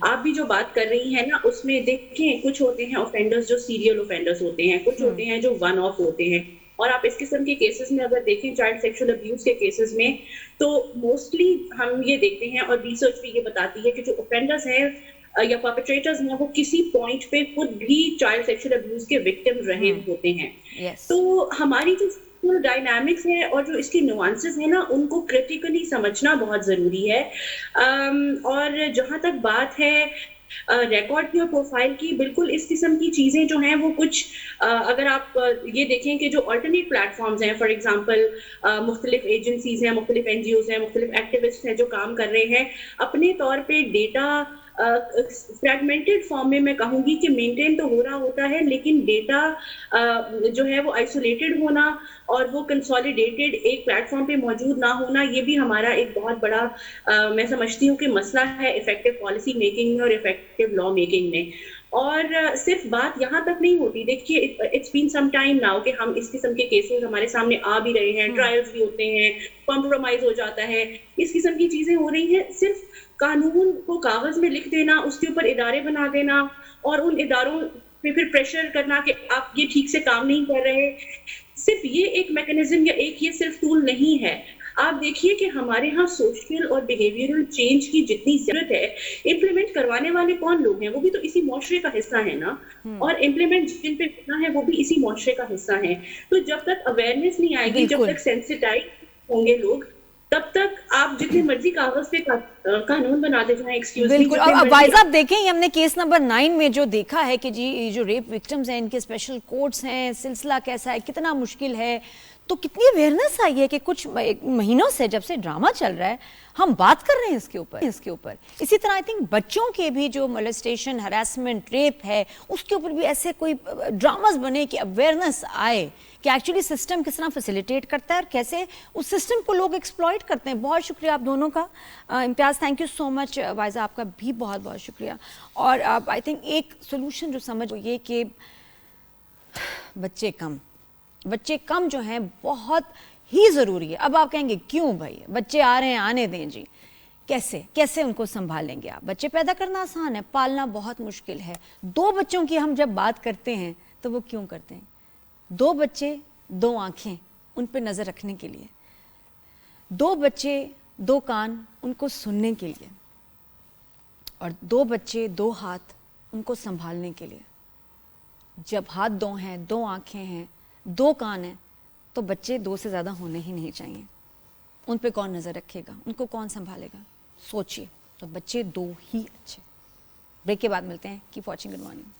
آپ بھی جو بات کر رہی ہیں نا اس میں دیکھیں کچھ ہوتے ہیں اوفینڈرز جو سیریل اوفینڈرز ہوتے ہیں, کچھ ہوتے ہیں جو ون آف ہوتے ہیں, اور آپ اس قسم کے کیسز میں اگر دیکھیں چائلڈ سیکشل ابیوز کے کیسز میں تو موسٹلی ہم یہ دیکھتے ہیں, اور ریسرچ بھی یہ بتاتی ہے کہ جو اوفینڈرز ہیں یا پرپیٹریٹرز ہیں وہ کسی پوائنٹ پہ خود بھی چائلڈ سیکشل ابیوز کے وکٹم رہے ہوتے ہیں. تو ہماری جو ڈائنامکس ہے اور جو اس کی نوانسز ہیں نا ان کو کریٹیکلی سمجھنا بہت ضروری ہے. اور جہاں تک بات ہے ریکارڈ کی اور پروفائل کی, بالکل اس قسم کی چیزیں جو ہیں وہ کچھ اگر آپ یہ دیکھیں کہ جو آلٹرنیٹ پلیٹ فارمز ہیں, فار ایگزامپل مختلف ایجنسیز ہیں, مختلف NGOs ہیں, مختلف ایکٹیوسٹ ہیں جو کام کر رہے ہیں, اپنے طور پہ ڈیٹا فریگمنٹڈ فارم میں کہوں گی کہ مینٹین تو ہو رہا ہوتا ہے, لیکن ڈیٹا جو ہے وہ آئسولیٹڈ ہونا اور وہ کنسالیڈیٹڈ ایک پلیٹ فارم پہ موجود نہ ہونا, یہ بھی ہمارا ایک بہت بڑا میں سمجھتی ہوں کہ مسئلہ ہے افیکٹو پالیسی میکنگ میں اور افیکٹو لا میکنگ میں. اور صرف بات یہاں تک نہیں ہوتی, دیکھیے it's been some time now کہ ہم اس قسم کے کیسز ہمارے سامنے آ بھی رہے ہیں, ٹرائلز بھی ہوتے ہیں, کمپرومائز ہو جاتا ہے, اس قسم کی چیزیں ہو رہی ہیں. صرف قانون کو کاغذ میں لکھ دینا, اس کے اوپر ادارے بنا دینا اور ان اداروں پہ پھر پریشر کرنا کہ آپ یہ ٹھیک سے کام نہیں کر رہے, صرف یہ ایک میکنزم یا ایک یہ صرف ٹول نہیں ہے. آپ دیکھیے کہ ہمارے ہاں سوشل اور بیہیویئرل چینج کی جتنی ضرورت ہے, امپلیمنٹ کروانے والے کون لوگ ہیں, وہ بھی تو اسی معاشرے کا حصہ ہے نا, اور امپلیمنٹ جن پہ کرنا ہے وہ بھی اسی معاشرے کا حصہ ہے. تو جب تک اویئرنیس نہیں آئے گی, جب تک سینسٹائز ہوں گے لوگ, تب تک آپ جتنے مرضی کاغذ پہ قانون بناتے جائیں. ایکسکیوز می, بالکل. اب وائز آپ دیکھیں یہ ہم نے کیس نمبر 9 میں جو دیکھا ہے کہ جی یہ جو ریپ وکٹمز ہیں ان کے اسپیشل کورٹس ہیں, سلسلہ کیسا ہے, کتنا مشکل ہے, تو کتنی اویئرنیس آئی ہے کہ کچھ مہینوں سے جب سے ڈرامہ چل رہا ہے ہم بات کر رہے ہیں اس کے اوپر. اسی طرح آئی تھنک بچوں کے بھی جو مولیسٹیشن, ہراسمنٹ, ریپ ہے اس کے اوپر بھی ایسے کوئی ڈراماز بنے کہ اویئرنیس آئے کہ ایکچولی سسٹم کس طرح فیسیلیٹیٹ کرتا ہے اور کیسے اس سسٹم کو لوگ ایکسپلائٹ کرتے ہیں. بہت شکریہ آپ دونوں کا. امتیاز تھینک یو سو مچ. وائزہ آپ کا بھی بہت بہت شکریہ. اور آئی تھنک ایک سولوشن جو سمجھ یہ کہ بچے کم جو ہیں بہت ہی ضروری ہے. اب آپ کہیں گے کیوں بھائی, بچے آ رہے ہیں آنے دیں جی, کیسے ان کو سنبھالیں گے آپ. بچے پیدا کرنا آسان ہے, پالنا بہت مشکل ہے. 2 بچوں کی ہم جب بات کرتے ہیں تو وہ کیوں کرتے ہیں؟ 2 بچے 2 آنکھیں ان پہ نظر رکھنے کے لیے, 2 بچے 2 کان ان کو سننے کے لیے, اور 2 بچے 2 ہاتھ ان کو سنبھالنے کے لیے. جب ہاتھ 2 ہیں, 2 آنکھیں ہیں, 2 کان ہیں, تو بچے 2 سے زیادہ ہونے ہی نہیں چاہیے. ان پہ کون نظر رکھے گا, ان کو کون سنبھالے گا؟ سوچئے. تو بچے 2 ہی اچھے. بریک کے بعد ملتے ہیں. Keep watching. Good morning.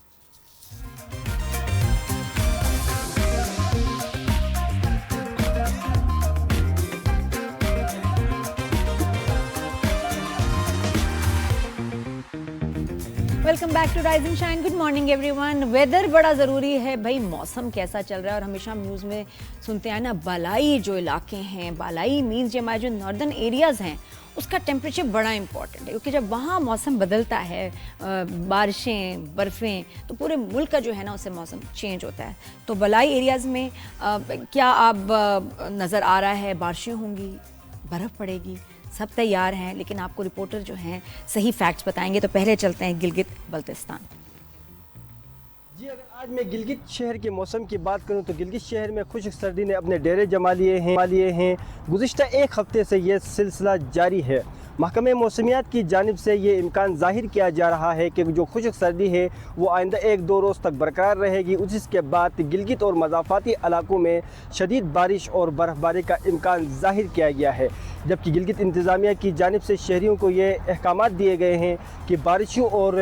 Welcome back to rising shine. Good morning everyone. Weather بڑا ضروری ہے بھائی, موسم کیسا چل رہا ہے. اور ہمیشہ ہم نیوز میں سنتے ہیں نا بالائی جو علاقے ہیں, بالائی مینز جو ہمارے جو ناردرن ایریاز ہیں اس کا ٹیمپریچر بڑا امپورٹنٹ ہے, کیونکہ جب وہاں موسم بدلتا ہے, بارشیں, برفیں, تو پورے ملک کا جو ہے نا اسے موسم چینج ہوتا ہے. تو بالائی ایریاز میں کیا اب نظر آ رہا ہے بارشیں ہوں گی, برف پڑے گی, سب تیار ہیں, لیکن آپ کو رپورٹر جو ہیں صحیح فیکٹس بتائیں گے. تو پہلے چلتے ہیں گلگت بلتستان. جی اگر آج میں گلگت شہر کے موسم کی بات کروں تو گلگت شہر میں خشک سردی نے اپنے ڈیرے جما لیے ہیں. گزشتہ 1 ہفتے سے یہ سلسلہ جاری ہے. محکمہ موسمیات کی جانب سے یہ امکان ظاہر کیا جا رہا ہے کہ جو خشک سردی ہے وہ آئندہ 1-2 روز تک برقرار رہے گی. اس کے بعد گلگت اور مضافاتی علاقوں میں شدید بارش اور برف باری کا امکان ظاہر کیا گیا ہے. جبکہ گلگت انتظامیہ کی جانب سے شہریوں کو یہ احکامات دیے گئے ہیں کہ بارشوں اور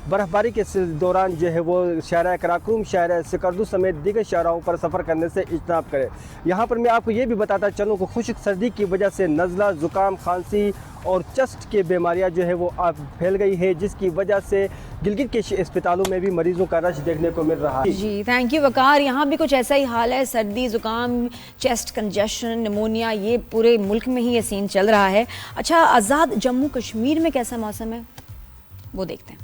برف باری کے دوران جو ہے وہ شارع کراکروم, شارع سکردو سمیت دیگر شاہراہوں پر سفر کرنے سے اجتناب کرے. یہاں پر میں آپ کو یہ بھی بتاتا چلوں کہ خشک سردی کی وجہ سے نزلہ, زکام, کھانسی اور چسٹ کی بیماریاں جو ہے وہ پھیل گئی ہے, جس کی وجہ سے گلگت کے اسپتالوں میں بھی مریضوں کا رش دیکھنے کو مل رہا ہے. جی تھینک یو وقار. یہاں بھی کچھ ایسا ہی حال ہے, سردی, زکام, چیسٹ کنجیشن, نمونیا, یہ پورے ملک میں ہی یہ سین چل رہا ہے. اچھا آزاد جموں کشمیر میں کیسا موسم ہے وہ دیکھتے ہیں.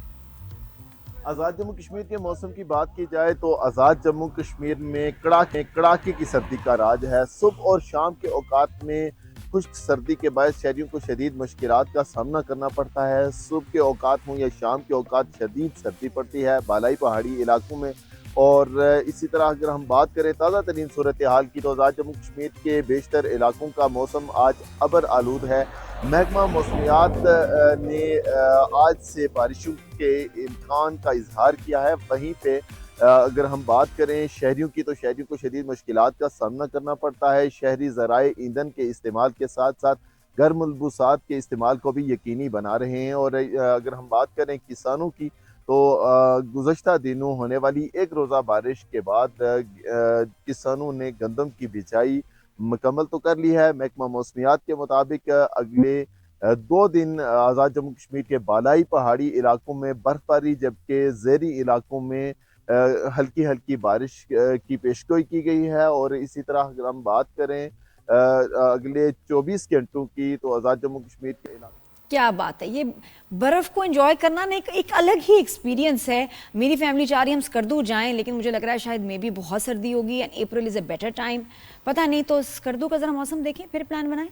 آزاد جموں کشمیر کے موسم کی بات کی جائے تو آزاد جموں کشمیر میں کڑاکے کی سردی کا راج ہے. صبح اور شام کے اوقات میں خشک سردی کے باعث شہریوں کو شدید مشکلات کا سامنا کرنا پڑتا ہے. صبح کے اوقات ہوں یا شام کے اوقات شدید سردی پڑتی ہے بالائی پہاڑی علاقوں میں. اور اسی طرح اگر ہم بات کریں تازہ ترین صورتحال کی تو آزاد جموں کشمیر کے بیشتر علاقوں کا موسم آج ابر آلود ہے. محکمہ موسمیات نے آج سے بارشوں کے امکان کا اظہار کیا ہے. وہیں پہ اگر ہم بات کریں شہریوں کی تو شہریوں کو شدید مشکلات کا سامنا کرنا پڑتا ہے. شہری ذرائع ایندھن کے استعمال کے ساتھ ساتھ گرم ملبوسات کے استعمال کو بھی یقینی بنا رہے ہیں. اور اگر ہم بات کریں کسانوں کی تو گزشتہ دنوں ہونے والی 1 روزہ بارش کے بعد کسانوں نے گندم کی بچائی مکمل تو کر لی ہے. محکمہ موسمیات کے مطابق اگلے 2 دن آزاد جموں کشمیر کے بالائی پہاڑی علاقوں میں برف باری جبکہ زیریں علاقوں میں ہلکی بارش کی پیشگوئی کی گئی ہے. اور اسی طرح اگر ہم بات کریں اگلے 24 گھنٹوں کی تو آزاد جموں کشمیر کے علاقے. کیا بات ہے, یہ برف کو انجوائے کرنا نا ایک الگ ہی ایکسپیرینس ہے. میری فیملی چاہ رہی ہے ہم سکردو جائیں, لیکن مجھے لگ رہا ہے شاید میں بھی بہت سردی ہوگی and April is a better time. پتہ نہیں, تو سکردو کا ذرا موسم دیکھیں پھر پلان بنائیں.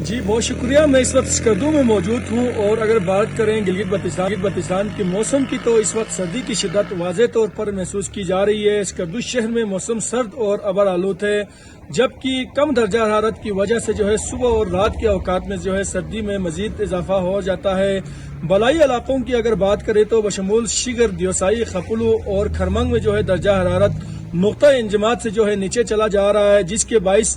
جی بہت شکریہ. میں اس وقت سکردو میں موجود ہوں اور اگر بات کریں گلگت بلتستان کے موسم کی تو اس وقت سردی کی شدت واضح طور پر محسوس کی جا رہی ہے. سکردو شہر میں موسم سرد اور ابر آلود ہے, جبکہ کم درجہ حرارت کی وجہ سے جو ہے صبح اور رات کے اوقات میں جو ہے سردی میں مزید اضافہ ہو جاتا ہے. بالائی علاقوں کی اگر بات کریں تو بشمول شگر, دیوسائی, خپلو اور کھرمنگ میں جو ہے درجہ حرارت نقطہ انجماد سے جو ہے نیچے چلا جا رہا ہے, جس کے باعث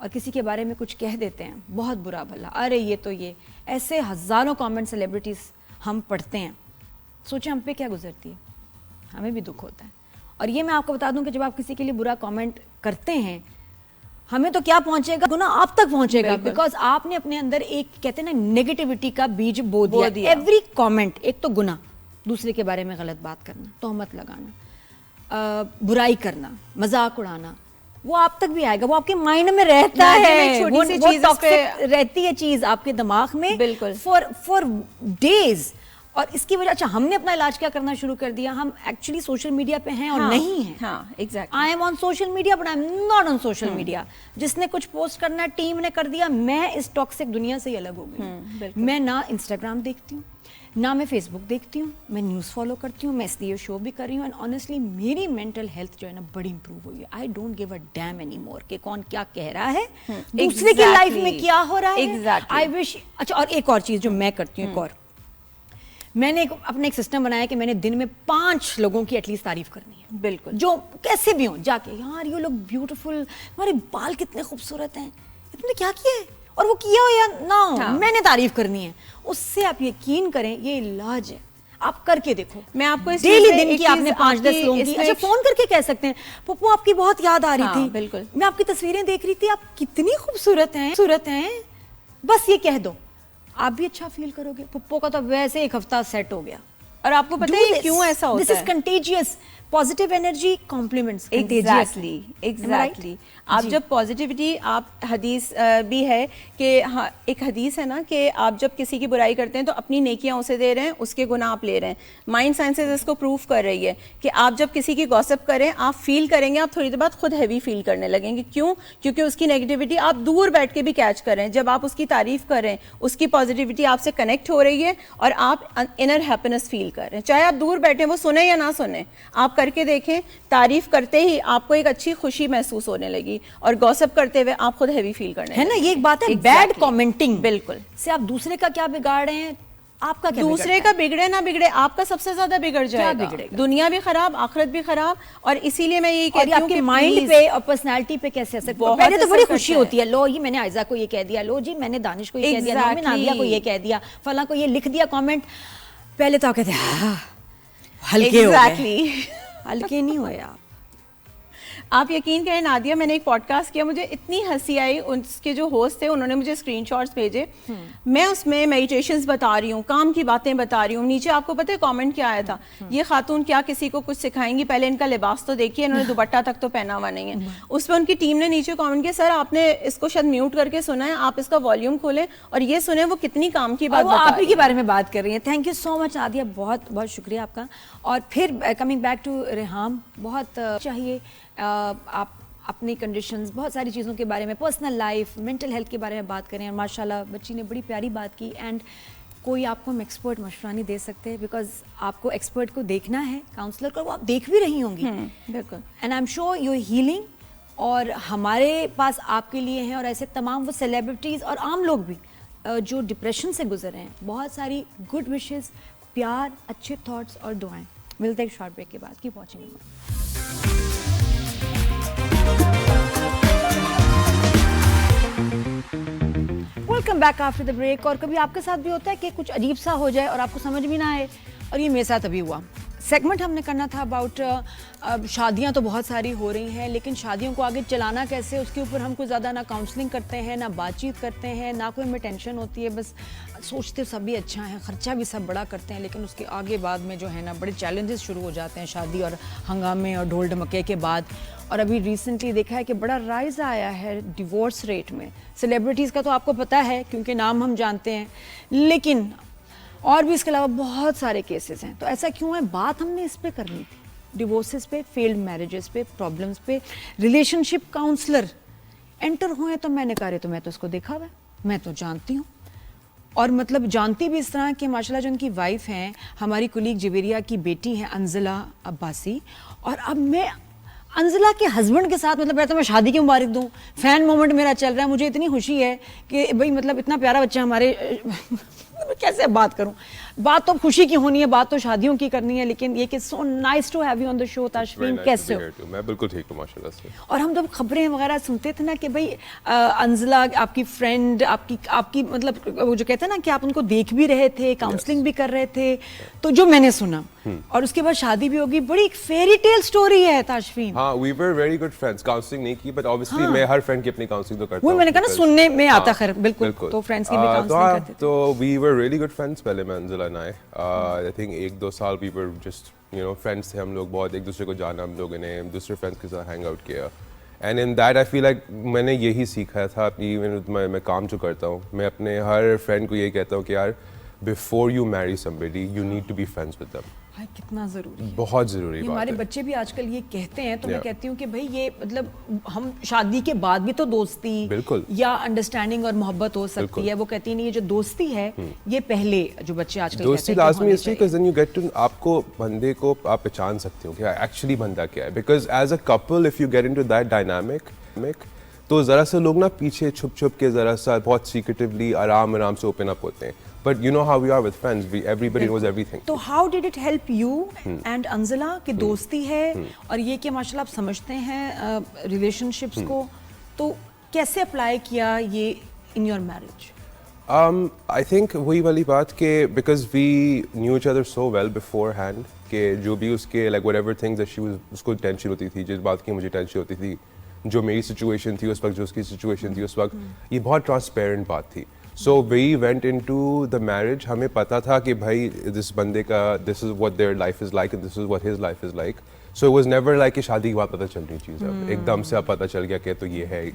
اور کسی کے بارے میں کچھ کہہ دیتے ہیں بہت برا بھلا, ارے یہ تو یہ, ایسے ہزاروں کامنٹ سیلیبریٹیز ہم پڑھتے ہیں, سوچیں ہم پہ کیا گزرتی ہے, ہمیں بھی دکھ ہوتا ہے. اور یہ میں آپ کو بتا دوں کہ جب آپ کسی کے لیے برا کامنٹ کرتے ہیں, ہمیں تو کیا پہنچے گا, گناہ آپ تک پہنچے گا, بیکاز آپ نے اپنے اندر ایک کہتے ہیں نا نیگیٹیوٹی کا بیج بو دیا. ایوری کامنٹ, ایک تو گناہ, دوسرے کے بارے میں غلط بات کرنا, تہمت لگانا, برائی کرنا, مذاق اڑانا, وہ آپ تک بھی آئے گا, وہ آپ کے مائنڈ میں رہتا ہے, وہ ٹاکسک رہتی ہے چیز آپ کے دماغ میں بالکل فار ڈیز. اور اس کی وجہ, اچھا ہم نے اپنا علاج کیا کرنا شروع کر دیا, ہم ایکچولی سوشل میڈیا پہ ہیں اور نہیں ہیں. ہاں exactly, I am on social media but I am not on social media. جس نے کچھ پوسٹ کرنا ہے ٹیم نے کر دیا, میں اس ٹاکسک دنیا سے ہی الگ ہو گئی. میں نہ انسٹاگرام دیکھتی ہوں, نہ میں فیس بک دیکھتی ہوں, میں نیوز فالو کرتی ہوں, میں اس لیے شو بھی کر رہی ہوں. اینڈ آنیسٹلی میری مینٹل ہیلتھ جو ہے نا بڑی امپروو ہوئی ہے. I don't give a damn anymore کہ کون کیا کہہ رہا ہے, دوسرے کی لائف میں کیا ہو رہا ہے. آئی وش. اچھا اور ایک اور چیز جو میں کرتی ہوں, ایک اور میں نے اپنا ایک سسٹم بنایا کہ میں نے دن میں 5 لوگوں کی ایٹ لیسٹ تعریف کرنی ہے. بالکل, جو کیسے بھی ہوں, جا کے یار یہ لوگ بیوٹیفل, ہمارے بال کتنے خوبصورت ہیں, تم نے کیا کیا ہے, اور وہ کیا ہو یا نہ ہو, میں نے تعریف کرنی ہے. اس سے آپ یقین کریں یہ علاج ہے, آپ کر کے دیکھو. میں آپ کو ڈیلی دن کی آپ نے 5-10 لوگوں کی, اچھا فون کر کے کہہ سکتے ہیں پپو آپ کی بہت یاد آ رہی تھی, بالکل میں آپ کی تصویریں دیکھ رہی تھی, آپ کتنی خوبصورت ہیں, بس یہ کہہ دو, آپ بھی اچھا فیل کرو گے. پپو کا تو ویسے ایک ہفتہ سیٹ ہو گیا. اور آپ کو پتہ ہے کیوں ایسا ہوتا ہے, this is contagious. Positive energy compliments. Exactly. آپ جب پازیٹیوٹی, آپ حدیث بھی ہے کہ ایک حدیث ہے نا کہ آپ جب کسی کی برائی کرتے ہیں تو اپنی نیکیاں اسے دے رہے ہیں, اس کے گناہ آپ لے رہے ہیں. مائنڈ سائنسز اس کو پروف کر رہی ہے کہ آپ جب کسی کی گوسپ کریں, آپ فیل کریں گے, آپ تھوڑی دیر بعد خود ہیوی فیل کرنے لگیں گے. کیوں؟ کیونکہ اس کی نیگیٹیوٹی آپ دور بیٹھ کے بھی کیچ کریں. جب آپ اس کی تعریف کریں, اس کی پازیٹیوٹی آپ سے کنیکٹ ہو رہی ہے اور آپ انر ہیپینس فیل کر رہے ہیں, چاہے آپ دور بیٹھیں, وہ سنیں یا نہ سنیں, آپ کر کے دیکھیں. تعریف کرتے ہی آپ کو ایک اچھی خوشی محسوس ہونے لگی, اور گوسپ کرتے ہوئے آپ خود ہیوی فیل کرنے ہے نا. یہ ایک بات ہے, بیڈ کامنٹنگ بالکل سے آپ دوسرے کا کیا بگاڑ رہے ہیں, آپ کا کیا دوسرے کا بگڑے نہ بگڑے, آپ کا سب سے زیادہ بگڑ جائے گا, دنیا بھی خراب, آخرت بھی خراب. اور اسی لیے میں یہی کہتی ہوں کہ مائنڈ پہ اور پرسنالٹی پہ کیسے اثر. پہلے تو بڑی خوشی ہوتی ہے, لو یہ میں نے عائزہ کو یہ کہہ دیا, لو جی میں نے دانش کو یہ کہہ دیا, میں نے نادیہ کو یہ کہہ دیا, فلاں کو یہ لکھ دیا کامنٹ. پہلے تو آپ کہتے ہیں ہلکے ہو گئے, ہلکے نہیں ہوئے آپ. آپ یقین کریں نادیہ, میں نے ایک پوڈ کاسٹ کیا, مجھے اتنی ہنسی آئی. اس کے جو ہوسٹ تھے انہوں نے مجھے اسکرین شاٹس بھیجے, میں اس میں میڈیٹیشنز بتا رہی ہوں, کام کی باتیں بتا رہی ہوں. نیچے آپ کو پتہ ہے کامنٹ کیا آیا تھا, یہ خاتون کیا کسی کو کچھ سکھائیں گی, پہلے ان کا لباس تو دیکھیے, انہوں نے دوپٹہ تک تو پہنا ہوا نہیں ہے. اس پہ ان کی ٹیم نے نیچے کامنٹ کیا, سر آپ نے اس کو شاید میوٹ کر کے سنا ہے, آپ اس کا والیوم کھولیں اور یہ سنیں وہ کتنی کام کی بات آپ ہی کے بارے میں بات کر رہی ہیں. Thank you so much Nadia, بہت بہت شکریہ آپ کا. اور پھر کمنگ بیک ٹو ریحام, بہت چاہیے آپ اپنی کنڈیشنز, بہت ساری چیزوں کے بارے میں, پرسنل لائف, مینٹل ہیلتھ کے بارے میں بات کریں. اور ماشاء اللہ بچی نے بڑی پیاری بات کی. اینڈ کوئی آپ کو ہم ایکسپرٹ مشورہ نہیں دے سکتے, بیکاز آپ کو ایکسپرٹ کو دیکھنا ہے, کاؤنسلر کو, وہ آپ دیکھ بھی رہی ہوں گی. بالکل. And I am sure you healing. اور ہمارے پاس آپ کے لیے ہیں, اور ایسے تمام وہ سیلیبریٹیز اور عام لوگ بھی جو ڈپریشن سے گزر رہے ہیں, بہت ساری گڈ وشز, پیار, اچھے تھاٹس اور دعائیں. ملتے ہیں ایک شارٹ بریک کے بعد. Keep watching. Welcome back after the break. اور کبھی آپ کے ساتھ بھی ہوتا ہے کہ کچھ عجیب سا ہو جائے اور آپ کو سمجھ بھی نہ آئے, اور یہ میرے ساتھ ابھی ہوا. سیگمنٹ ہم نے کرنا تھا اباؤٹ شادیاں تو بہت ساری ہو رہی ہیں, لیکن شادیوں کو آگے چلانا کیسے, اس کے اوپر ہم کوئی زیادہ نہ کاؤنسلنگ کرتے ہیں, نہ بات چیت کرتے ہیں, نہ کوئی ہمیں ٹینشن ہوتی ہے. بس سوچتے سب بھی اچھا ہے, خرچہ بھی سب بڑا کرتے ہیں, لیکن اس کے آگے بعد میں جو ہے نا بڑے چیلنجز شروع ہو جاتے ہیں شادی اور ہنگامے اور ڈھول ڈھمکے کے بعد. اور ابھی ریسنٹلی دیکھا ہے کہ بڑا رائز آیا ہے ڈیورس ریٹ میں. سیلیبریٹیز کا تو آپ کو پتہ ہے کیونکہ نام ہم جانتے ہیں, لیکن اور بھی اس کے علاوہ بہت سارے کیسز ہیں. تو ایسا کیوں ہے, بات ہم نے اس پہ کرنی تھی, ڈیورسز پہ, فیلڈ میرجز پہ, پرابلمس پہ. ریلیشن شپ کاؤنسلر انٹر ہوئے تو میں نے کہا تو میں تو اس کو دیکھا ہوا ہے, میں تو جانتی ہوں. اور مطلب جانتی بھی اس طرح کہ ماشاءاللہ جو ان کی وائف ہیں, ہماری کلیگ جویریہ کی بیٹی ہیں انزلہ عباسی. اور اب میں انزلہ کے ہسبینڈ کے ساتھ مطلب میں شادی کی مبارک دوں, فین مومنٹ میرا چل رہا ہے, مجھے اتنی خوشی ہے کہ بھائی مطلب اتنا پیارا بچہ ہمارے کیسے بات کروں, بات تو خوشی کی ہونی ہے, بات تو شادیوں کی کرنی ہے, لیکن یہ کہ so nice to have you on the show. Tashfeen کیسے ہو؟ میں بالکل ٹھیک ہوں ماشاءاللہ سے. اور ہم جب خبریں وغیرہ سنتے تھے نا کہ بھائی انزلہ آپ کی فرینڈ, آپ کی مطلب وہ جو کہتے ہیں نا کہ آپ ان کو دیکھ بھی رہے تھے, کاؤنسلنگ بھی کر رہے تھے, تو جو میں نے سنا اور اس کے بعد شادی بھی ہوگی, بڑی ایک فیری ٹیل سٹوری ہے تاشفین. ہاں we were very good friends, counselling نہیں کی بٹ obviously میں ہر فرینڈ کی اپنی کاؤنسلنگ تو کرتا ہوں. وہ میں نے کہا نا سننے میں آتا, خیر بالکل, تو فرینڈس کی بھی کاؤنسلنگ کرتے تھے. تو وی ور ریئلی گڈ فرینڈز. پہلے میں انزلہ and I think 1-2 سال we were just فرینڈس تھے ہم لوگ, بہت ایک دوسرے کو جانا ہم لوگوں نے, دوسرے فرینڈس کے ساتھ ہینگ آؤٹ کیا. And in that I feel like میں نے یہی سیکھا تھا ایون میں کام جو کرتا ہوں, میں اپنے ہر فرینڈ کو یہی کہتا ہوں کہ یار before you marry somebody you need to be friends with them. کتنا ضروری ہے, بہت ضروری بات ہے. ہمارے بچے بھی آج کل یہ کہتے ہیں, تو میں کہتی ہوں کہ بھائی یہ مطلب ہم شادی کے بعد بھی تو دوستی بالکل یا انڈرسٹینڈنگ اور محبت ہو سکتی ہے. وہ کہتی نہیں, یہ جو دوستی ہے یہ پہلے جو بچے آج کل دوستی لازمی اس لیے کہ then you get to آپ کو بندے کو آپ پہچان سکتے ہو کہ ایکچولی بندہ کیا ہے. Because as a Kapil if you get into that dynamic تو ذرا سا لوگ نا پیچھے چھپ چھپ کے ذرا سا بہت سیکریٹیولی آرام سے اوپن اپ ہوتے ہیں. But you know how we are with friends, everybody knows everything. تو how did it help you and انزلہ کہ دوستی ہے اور یہ کہ ماشاءاللہ آپ سمجھتے ہیں ریلیشن شپس کو, تو کیسے اپلائی کیا یہ in your marriage? I think وہی والی بات کہ because we knew each other so well beforehand کہ جو بھی اس کے like whatever things that she was, اس کو ٹینشن ہوتی تھی, جس بات کی مجھے ٹینشن ہوتی تھی, جو میری سچویشن تھی اس وقت, جو اس کی سچویشن تھی اس وقت, یہ بہت ٹرانسپیرنٹ بات تھی. So we went into the marriage, ہمیں پتا تھا کہ بھائی this بندے کا this is what their life is like and this is what his life is like. So it was never like کہ شادی کے بعد پتہ چل رہی چیز ہے, ایک دم سے اب پتہ چل گیا کہ تو یہ ہے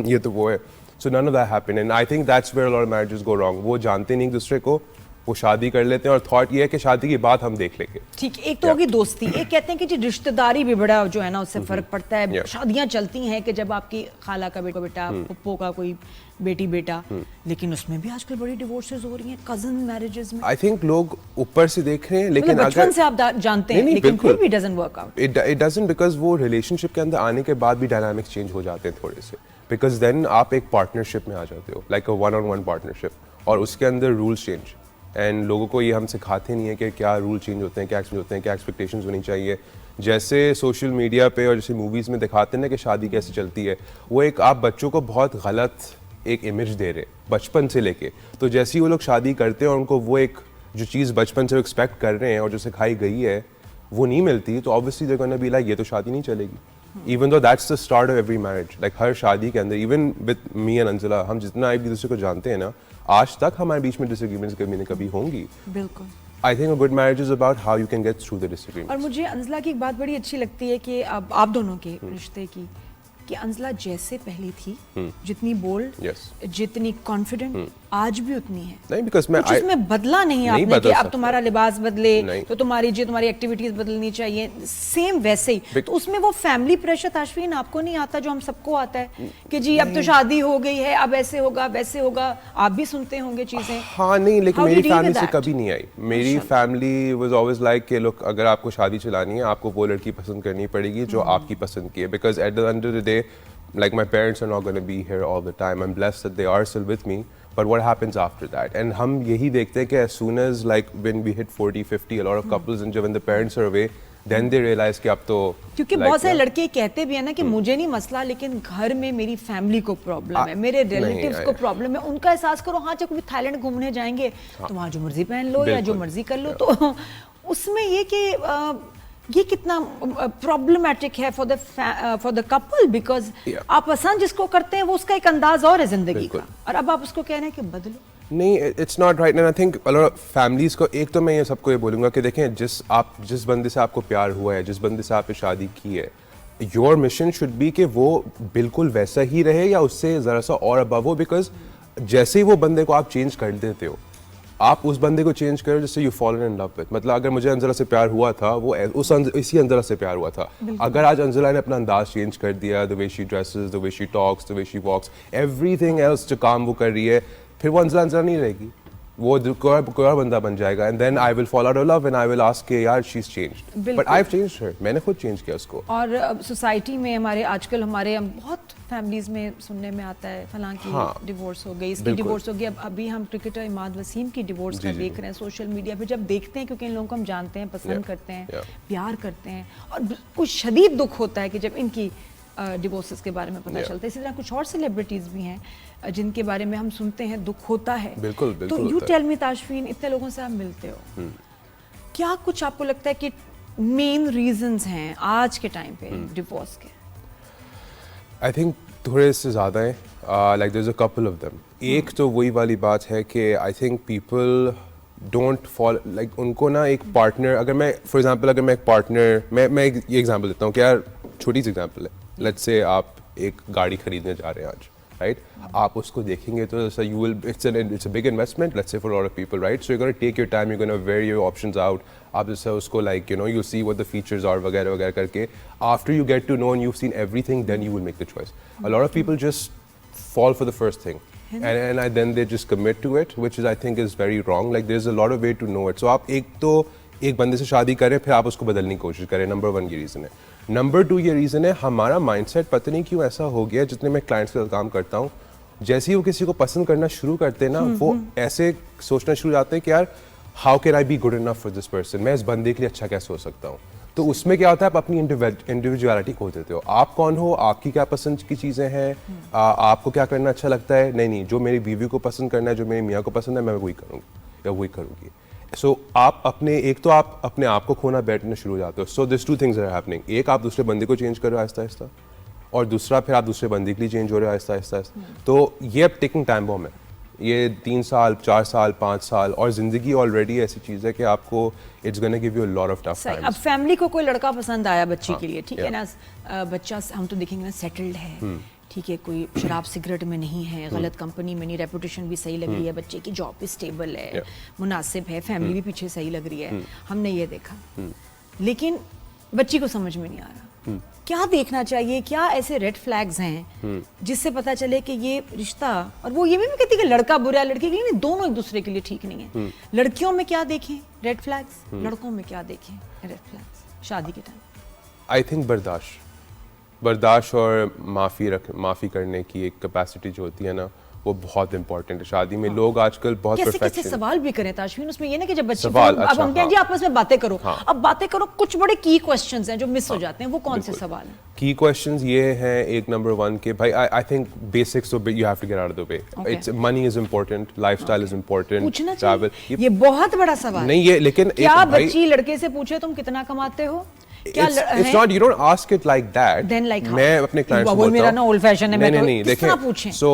یہ تو وہ ہے. So none of that happened and I think that's where a lot of marriages go wrong. وہ جانتے نہیں ایک دوسرے کو, وہ شادی کر لیتے ہیں اور تھاٹ یہ ہے کہ شادی کی بات ہم دیکھ لیں گے. ٹھیک, ایک تو ہوگی دوستی, ایک کہتے ہیں کہ جی رشتہ داری بھی بڑا جو ہے نا اس سے فرق پڑتا ہے. شادیاں چلتی ہیں کہ جب آپ کی خالہ کا بیٹا, پھپھو کا کوئی بیٹی بیٹا, لیکن اس میں بھی آج کل بڑی ڈیورسز ہو رہی ہیں, کزن میرجز میں. آئی تھنک لوگ اوپر سے دیکھ رہے ہیں لیکن بچپن سے آپ جانتے ہیں لیکن پھر بھی doesn't work out. It doesn't because وہ ریلیشن شپ کے اندر آنے کے بعد بھی ڈائنامکس چینج ہو جاتے ہیں تھوڑے سے, بیکاز دین آپ ایک پارٹنرشپ میں آ جاتے ہو, like a one on one partnership, اور اس کے اندر رولس چینج. اینڈ لوگوں کو یہ ہم سکھاتے نہیں ہیں کہ کیا رول چینج ہوتے ہیں, کیا ایکسپیکٹ ہوتے ہیں, کیا ایکسپیکٹیشنز ہونی چاہیے. جیسے سوشل میڈیا پہ اور جیسے موویز میں دکھاتے ہیں نا کہ شادی کیسے چلتی ہے, وہ ایک آپ بچوں کو بہت غلط ایک امیج دے رہے بچپن سے لے کے. تو جیسے ہی وہ لوگ شادی کرتے ہیں اور ان کو وہ ایک جو چیز بچپن سے ایکسپیکٹ کر رہے ہیں اور جو سکھائی گئی ہے وہ نہیں ملتی, تو obviously they're gonna be like یہ تو شادی نہیں چلے گی. Even though that's the start of every marriage, like ہر شادی کے اندر, even with me and انزلہ, ہم جتنا ایک دوسرے کو جانتے ہیں نا, آج تک ہمارے بیچ میں ڈس ایگریمنٹس کبھی نہ کبھی ہوں گی. بالکل. I think a good marriage is about how you can get through the disagreements. اور مجھے انزلہ کی ایک بات بڑی اچھی لگتی ہے کہ آپ دونوں کے رشتے کی, کہ انزلہ جیسے پہلی تھی, جتنی بولڈ, جتنی کانفیڈنٹ, آج بھی اتنی ہے. نہیں بیکاز کچھ اس میں بدلا نہیں آپ نے کہ اب تمہارا لباس بدلے تو تمہاری ایکٹیویٹیز بدلنی چاہیے, سیم ویسے ہی. تو اس میں وہ فیملی پریشر تاشفین آپ کو نہیں آتا جو ہم سب کو آتا ہے کہ جی اب تو شادی ہو گئی ہے, اب ایسے ہوگا ویسے ہوگا, آپ بھی سنتے ہوں گے چیزیں. ہاں نہیں, لیکن میری فیملی سے کبھی نہیں آئی. میری فیملی واز آلویز لائک کہ لوک اگر آپ کو شادی چلانی ہے آپ کو وہ لڑکی پسند کرنی پڑے گی جو آپ کی پسند کی ہے. Because at the end of the day like my parents are not going to be here all the time. I'm blessed that they are still with me, but what happens after that? And hum yahi dekhte hain ki as soon as like when we hit 40 50, a lot of couples and when the parents are away, then they realize کہ اب تو, کیونکہ بہت سارے لڑکے کہتے بھی ہیں نا کہ مجھے نہیں مسئلہ, لیکن گھر میں میری فیملی کو پرابلم ہے, میرے ریلیٹیوز کو پرابلم ہے. ان کا احساس کرو, ہاں جب تھائی لینڈ گھومنے جائیں گے تو وہاں جو مرضی پہن لو یا جو مرضی کر لو, تو اس میں یہ کہ یہ کتنا پرابلمٹک ہے فار دا کپل, بیکاز آپ پسند جس کو کرتے ہیں وہ اس کا ایک انداز اور ہے زندگی کا, اور اب آپ اس کو کہہ رہے ہیں کہ بدلو. نہیں, it's not right. And I think families کو, ایک تو میں یہ سب کو یہ بولوں گا کہ دیکھیں جس بندے سے آپ کو پیار ہوا ہے, جس بندے سے آپ نے شادی کی ہے, یور مشن شوڈ بی کہ وہ بالکل ویسا ہی رہے یا اس سے ذرا سا اور ابو ہو. بیکاز جیسے ہی وہ بندے کو آپ چینج کر دیتے ہو, آپ اس بندے کو چینج کرو جس سے you fallen in love with. مطلب اگر مجھے انزلہ سے پیار ہوا تھا, وہ اسی انزلہ سے پیار ہوا تھا. اگر آج انزلہ نے اپنا انداز چینج کر دیا, the way she dresses, the way she talks, the way she walks, everything else جو کام وہ کر رہی ہے, پھر وہ انزلہ نہیں رہے گی. وہ کوئی اور بندہ بن جائے گا, and then I will fall out of love and I will ask کہ یار she is changed, but I have changed her, میں نے خود چینج کیا اس کو. اور سوسائٹی میں ہمارے آج کل ہمارے بہت فیملیز میں سننے میں آتا ہے فلاں کی ڈیورس ہو گئی, اس کی ڈیورس ہو گئی. ابھی ہم کرکٹر عماد وسیم کی ڈیورس کا دیکھ رہے ہیں سوشل میڈیا پہ, جب دیکھتے ہیں کیونکہ ان لوگوں کو ہم جانتے ہیں, پسند کرتے ہیں, پیار کرتے ہیں, اور کچھ شدید دکھ ہوتا ہے کہ جب ان کی ڈیورسز کے بارے میں پتہ چلتا ہے. اسی طرح کچھ اور سیلیبریٹیز بھی ہیں جن کے بارے میں ہم سنتے ہیں, دکھ ہوتا ہے. بالکل تو یو ٹیل می تاشفین, اتنے لوگوں سے آپ ملتے ہو, کیا کچھ آپ کو لگتا ہے کہ مین ریزنز ہیں آج کے ٹائم پہ ڈیورس کے؟ آئی تھنک تھوڑے سے زیادہ ہیں, like there is a couple of them. ایک تو وہی والی بات ہے کہ I think people don't fall, like ان کو نا ایک پارٹنر, اگر میں فار ایگزامپل اگر میں ایک پارٹنر, میں ایک یہ ایگزامپل دیتا ہوں کہ یار چھوٹی سی ایگزامپل ہے, لیٹس سے آپ ایک گاڑی خریدنے جا رہے ہیں آج, رائٹ, آپ اس کو دیکھیں گے تو you will it's a big investment, let's say for lot of people, right, so you gonna take your time, you gonna wear your options out, آپ جیسے اس کو like you know you see what the features اور وغیرہ وغیرہ کر کے, after you get to know and you seen everything, then you will make the choice. A lot of people just fall for the first thing and then they just commit to it, which is I think is very wrong. Like there's a lot of way to know it. So آپ ایک بندے سے شادی کریں پھر آپ اس کو بدلنے کی کوشش کریں, نمبر 1 یہ ریزن ہے. نمبر 2 یہ ریزن ہے ہمارا مائنڈ سیٹ پتہ نہیں کیوں ایسا ہو گیا, جتنے میں کلائنٹس کے ساتھ کام کرتا ہوں, جیسے ہی وہ کسی کو پسند کرنا شروع کرتے ہیں نا, وہ ایسے سوچنا شروع جاتے ہیں کہ یار how can I be good enough for this person, میں اس بندے کے لیے اچھا کیسے ہو سکتا ہوں. تو اس میں کیا ہوتا ہے, آپ اپنی انڈیویجویلٹی کھو دیتے ہو, آپ کون ہو, آپ کی کیا پسند کی چیزیں ہیں, آپ کو کیا کرنا اچھا لگتا ہے. نہیں, جو میری بیوی کو پسند کرنا ہے, جو میری میاں کو پسند ہے, میں وہی کروں گا یا وہی کروں گی. سو آپ اپنے ایک تو آپ اپنے آپ کو کھونا بیٹھنا شروع ہو جاتے ہو. سو دس 2 things are happening. ایک آپ دوسرے بندے کو چینج کر رہے ہو آہستہ آہستہ, اور دوسرا پھر آپ دوسرے بندے کے لیے چینج ہو رہے ہو آہستہ آہستہ. تو یہ اب ٹیکنگ ٹائم بوم ہے, یہ 3 سال 4 سال 5 سال, اور زندگی آلریڈی ایسی چیز ہے کہ آپ کو it's gonna give you a lot of tough times. اب فیملی کو کوئی لڑکا پسند آیا بچی کے لیے, ٹھیک ہے نا, بچہ ہم تو دیکھیں گے نا سیٹلڈ ہے, ٹھیک ہے, کوئی شراب سگریٹ میں نہیں ہے, غلط کمپنی میں نہیں, ریپوٹیشن بھی صحیح لگ رہی ہے, بچے کی جاب بھی اسٹیبل ہے, مناسب ہے, فیملی بھی پیچھے صحیح لگ رہی ہے, ہم نے یہ دیکھا. لیکن بچی کو سمجھ میں نہیں آ رہا کیا دیکھنا چاہیے, کیا ایسے ریڈ فلیگز ہیں جس سے پتہ چلے کہ یہ رشتہ, اور وہ یہ بھی کہتی کہ لڑکا برا ہے لڑکی کی, دونوں ایک دوسرے کے لیے ٹھیک نہیں ہے. لڑکیوں میں کیا دیکھیں ریڈ فلیگز, لڑکوں میں کیا دیکھیں ریڈ فلیگز شادی کے ٹائم؟ آئی تھنک برداشت اور معافی کرنے کی ایک کیپیسٹی جو ہوتی ہے نا, وہ بہت امپورٹنٹ ہے شادی میں. لوگ آج کل بہت کیسے سوال بھی کریں تاشفین, اس میں یہ نا کہ جب بچے اب ہم کہیں جی آپس میں باتیں کرو, اب باتیں کرو, کچھ بڑے کی کوسچنز ہیں جو مس ہو جاتے ہیں, وہ کون سے سوال ہیں؟ کی کوسچنز یہ ہیں, ایک نمبر 1 کہ بھائی I think basics you have to get out of the way. It's money is important, lifestyle is important, travel, یہ بہت بڑا سوال نہیں یہ, لیکن کیا بچی لڑکے سے پوچھے تم کتنا کماتے ہو, It's not, you don't ask it like that. Then like how? میں اپنے کلائنٹس کو میرا نا اولڈ فیشن ہے, میں تو کس طرح پوچھیں. سو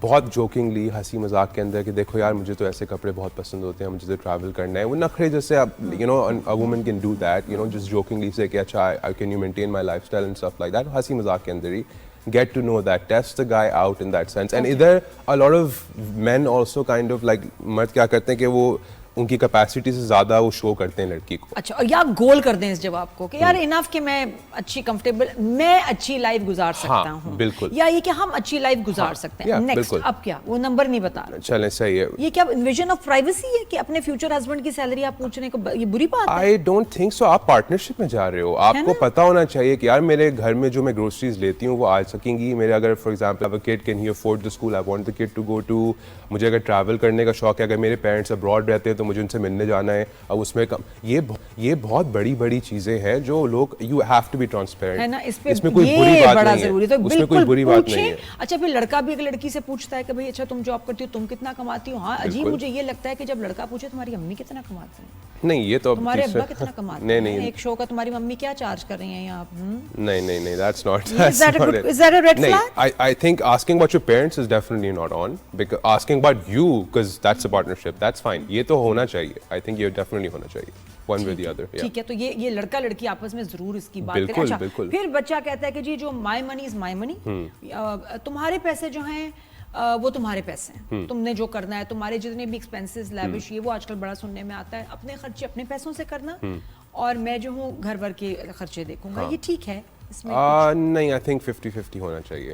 بہت جوکنگلی ہنسی مذاق کے اندر کہ دیکھو یار مجھے تو ایسے کپڑے بہت پسند ہوتے ہیں, مجھے تو ٹریول کرنا ہے, وہ نخرے جیسے اب you know a woman can do that, you know, just jokingly say کہ اچھا can you maintain my lifestyle and stuff like that, ہنسی مذاق کے اندر ہی get to know that, test the guy out in that sense. And either a lot of men also kind of like مرد کیا کرتے ہیں کہ وہ ان کی کیپیسٹی سے زیادہ وہ شو کرتے ہیں لڑکی کو. اچھا, اور یا گول کر دیں اس جواب کو کہ یار انف کہ میں اچھی کمفرٹیبل, میں اچھی لائف گزار سکتا ہوں, بالکل, یا یہ کہ ہم اچھی لائف گزار سکتے ہیں. نیکسٹ اب کیا, وہ نمبر نہیں بتا رہے, چلیں صحیح ہے. یہ کیا انویژن آف پرائیویسی ہے کہ اپنے فیوچر ہسبینڈ کی سیلری آپ پوچھنے کو, یہ بری بات ہے؟ I don't think so. آپ پارٹنرشپ میں جا رہے ہو, آپ کو پتا ہونا چاہیے کہ یار میرے گھر میں جو میں گروسریز لیتی ہوں وہ آ سکیں گی. میرے اگر for example kid can he afford the school, I want the kid to go to, مجھے اگر ٹریول کرنے کا شوق ہے, اگر میرے پیرنٹس ابراڈ رہتے ہیں تو مجھے ان سے ملنے جانا ہے, اب اس میں یہ بہت بڑی چیزیں ہیں جو لوگ you have to be transparent, اس میں کوئی بری بات نہیں ہے, اس میں کوئی بری بات نہیں ہے. اچھا پھر لڑکا بھی ایک لڑکی سے پوچھتا ہے کہ بھائی اچھا تم جاب کرتی ہو, تم کتنا کماتی ہو. ہاں عجیب مجھے یہ لگتا ہے کہ جب لڑکا پوچھے تمہاری امی کتنا کماتی ہیں, نہیں یہ تو تمہارے ابا کتنا کماتے ہیں, ایک شو کا تمہاری ممی کیا چارج کر رہی ہیں یہاں. نہیں that's not is that a red flag? I think asking about your parents is definitely not on, because asking about you, because that's a partnership, that's fine. یہ تو ہونا چاہیے, I think یہ definitely ہونا چاہیے one way or the other. ٹھیک ہے, تو یہ لڑکا لڑکی آپس میں ضرور اس کی بات کریں. اچھا پھر بچہ کہتا ہے کہ جی جو my money is my money, تمہارے پیسے جو ہیں وہ تمہارے پیسے ہیں, تم نے جو کرنا ہے, تمہارے جتنے بھی ایکسپینسز لیوش, یہ وہ آج کل بڑا سننے میں آتا ہے, اپنے خرچے اپنے پیسوں سے کرنا, اور میں جو ہوں گھر بھر کے خرچے دیکھوں گا. یہ ٹھیک ہے اس میں؟ نہیں, I think 50-50 ہونا چاہیے.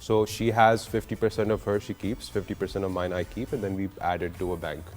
so she has 50% of her she keeps 50% of mine I keep and then we add it to a bank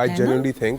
I genuinely think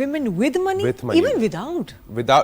women with money even without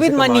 with money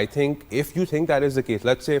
I think if you think that is the case let's say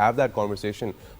have that conversation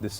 This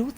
do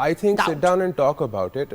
I think sit down and talk about it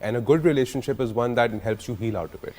and a good relationship is one that helps you heal out of it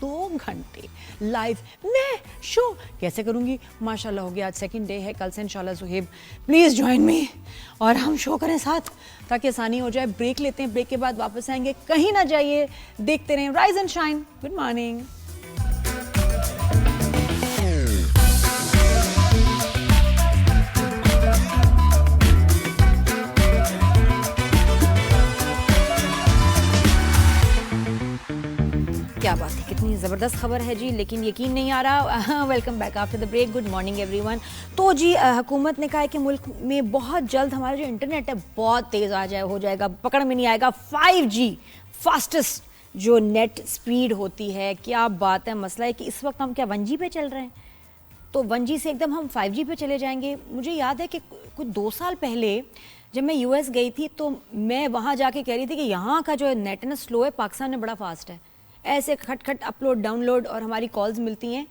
2 گھنٹے live میں شو کیسے کروں گی. ماشاءاللہ ہو گیا, آج second day ہے, کل سے انشاءاللہ زہیب پلیز جوائن می اور ہم شو کریں ساتھ تاکہ آسانی ہو جائے. بریک لیتے ہیں, بریک کے بعد واپس آئیں گے, کہیں نہ جائیے, دیکھتے رہیں rise and shine. Good morning. کیا بات ہے, کتنی زبردست خبر ہے جی, لیکن یقین نہیں آ رہا. Welcome back after the break. Good morning every one. تو جی حکومت نے کہا ہے کہ ملک میں بہت جلد ہمارا جو انٹرنیٹ ہے بہت تیز ہو جائے گا, پکڑ میں نہیں آئے گا. 5G فاسٹسٹ جو نیٹ سپیڈ ہوتی ہے, کیا بات ہے. مسئلہ ہے کہ اس وقت ہم کیا 1G پہ چل رہے ہیں, تو 1G سے ایک دم ہم 5G پہ چلے جائیں گے. مجھے یاد ہے کہ کچھ 2 سال پہلے جب میں US گئی تھی تو میں وہاں جا کے کہہ رہی تھی کہ یہاں کا جو نیٹ نا سلو ہے, پاکستان میں بڑا فاسٹ ہے. ایسے کھٹ کھٹ اپلوڈ ڈاؤن لوڈ اور ہماری کالز ملتی ہیں.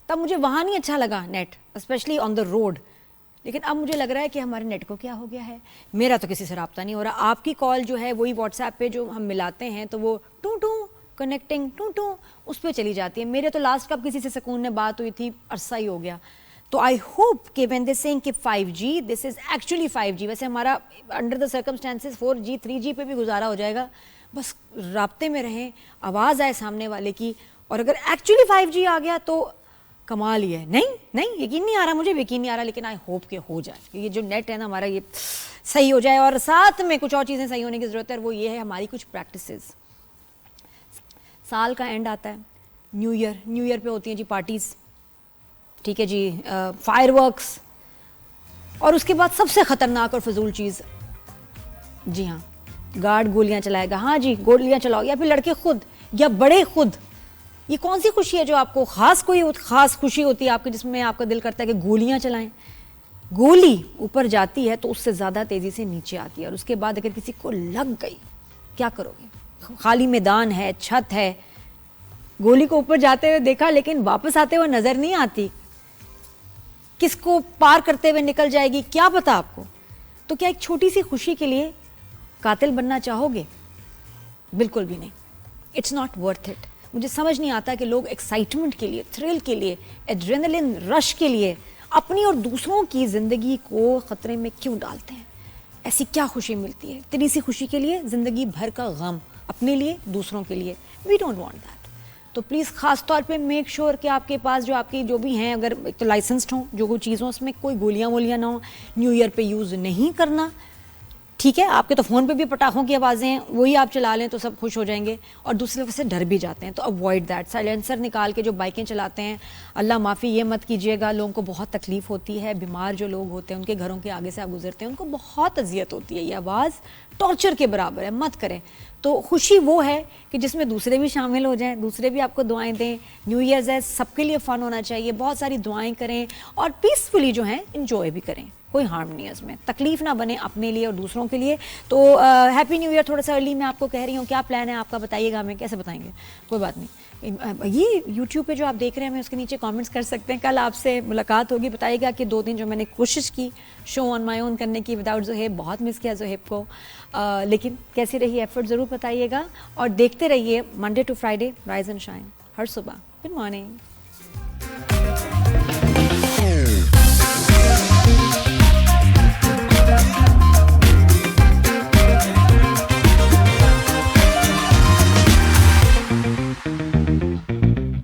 تب مجھے وہاں نہیں اچھا لگا نیٹ, اسپیشلی آن دا روڈ. لیکن اب مجھے لگ رہا ہے کہ ہمارے نیٹ کو کیا ہو گیا ہے. میرا تو کسی سے رابطہ نہیں ہو رہا. آپ کی کال جو ہے وہی واٹس ایپ پہ جو ہم ملاتے ہیں تو وہ ٹو ٹو کنیکٹنگ ٹو ٹو اس پہ چلی جاتی ہے. میرے تو لاسٹ کب کسی سے سکون نے بات ہوئی تھی, عرصہ ہی ہو گیا. تو آئی ہوپ کہ وین دے سینگ کہ 5G this is actually 5G. ویسے ہمارا under the circumstances 4G 3G پہ بھی گزارا ہو جائے گا, بس رابطے میں رہیں, آواز آئے سامنے والے کی. اور اگر ایکچولی 5G آ گیا تو کمال ہی ہے. نہیں یقین نہیں آ رہا, مجھے یقین نہیں آ رہا, لیکن آئی ہوپ کہ ہو جائے, کہ یہ جو نیٹ ہے نا ہمارا یہ صحیح ہو جائے. اور ساتھ میں کچھ اور چیزیں صحیح ہونے کی ضرورت ہے, وہ یہ ہے ہماری کچھ پریکٹسز. سال کا اینڈ آتا ہے, نیو ایئر پہ ہوتی ہیں جی پارٹیز, ٹھیک ہے جی, فائر ورکس, اور اس کے بعد سب سے خطرناک اور فضول چیز, جی ہاں, گارڈ گولیاں چلائے گا. ہاں جی, گولیاں چلاؤ, یا پھر لڑکے خود یا بڑے خود. یہ کون سی خوشی ہے جو آپ کو خاص خوشی ہوتی ہے آپ کے, جس میں آپ کا دل کرتا ہے کہ گولیاں چلائیں. گولی اوپر جاتی ہے تو اس سے زیادہ تیزی سے نیچے آتی ہے, اور اس کے بعد اگر کسی کو لگ گئی کیا کرو گے. خالی میدان ہے, چھت ہے, گولی کو اوپر جاتے ہوئے دیکھا لیکن واپس آتے ہوئے نظر نہیں آتی, کس کو پار کرتے ہوئے نکل جائے گی کیا پتا آپ کو. تو کیا ایک چھوٹی سی خوشی کے لیے قاتل بننا چاہو گے؟ بالکل بھی نہیں. It's not worth it. مجھے سمجھ نہیں آتا کہ لوگ ایکسائٹمنٹ کے لیے, تھرل کے لیے, ایڈرینلن رش کے لیے اپنی اور دوسروں کی زندگی کو خطرے میں کیوں ڈالتے ہیں. ایسی کیا خوشی ملتی ہے؟ اتنی سی خوشی کے لیے زندگی بھر کا غم, اپنے لیے دوسروں کے لیے. We don't want that. تو پلیز خاص طور پہ میک شور کہ آپ کے پاس جو آپ کی جو بھی ہیں, اگر ایک تو لائسنسڈ ہوں جو کوئی چیزوں, اس میں کوئی گولیاں نہ ہوں. نیو ایئر پہ یوز نہیں کرنا, ٹھیک ہے. آپ کے تو فون پہ بھی پٹاخوں کی آوازیں ہیں, وہی آپ چلا لیں تو سب خوش ہو جائیں گے, اور دوسرے لوگ سے ڈر بھی جاتے ہیں. تو اوائڈ دیٹ. سائلنسر نکال کے جو بائکیں چلاتے ہیں, اللہ معافی یہ مت کیجیے گا. لوگوں کو بہت تکلیف ہوتی ہے, بیمار جو لوگ ہوتے ہیں ان کے گھروں کے آگے سے آپ گزرتے ہیں, ان کو بہت اذیت ہوتی ہے. یہ آواز ٹارچر کے برابر ہے, مت کریں. تو خوشی وہ ہے کہ جس میں دوسرے بھی شامل ہو جائیں, دوسرے بھی آپ کو دعائیں دیں. نیو ایئرز ہے, سب کے لیے فن ہونا چاہیے, بہت ساری دعائیں کریں, اور پیسفلی جو ہیں انجوائے بھی کریں. کوئی ہارم نہیں ہے اس میں, تکلیف نہ بنے اپنے لیے اور دوسروں کے لیے. تو ہیپی نیو ایئر. تھوڑا سا ارلی میں آپ کو کہہ رہی ہوں, کیا پلان ہے آپ کا بتائیے گا. ہمیں کیسے بتائیں گے, کوئی بات نہیں. یہ یوٹیوب پہ جو آپ دیکھ رہے ہیں ہمیں اس کے نیچے کامنٹس کر سکتے ہیں. کل آپ سے ملاقات ہوگی, بتائیے گا کہ 2 دن جو میں نے کوشش کی شو آن مائی اون کرنے کی وداؤٹ زہیب, بہت مس کیا زہیب کو, لیکن کیسی رہی ایفرٹ ضرور بتائیے گا. اور دیکھتے رہیے Monday to Friday rise and shine ہر صبح. Good morning.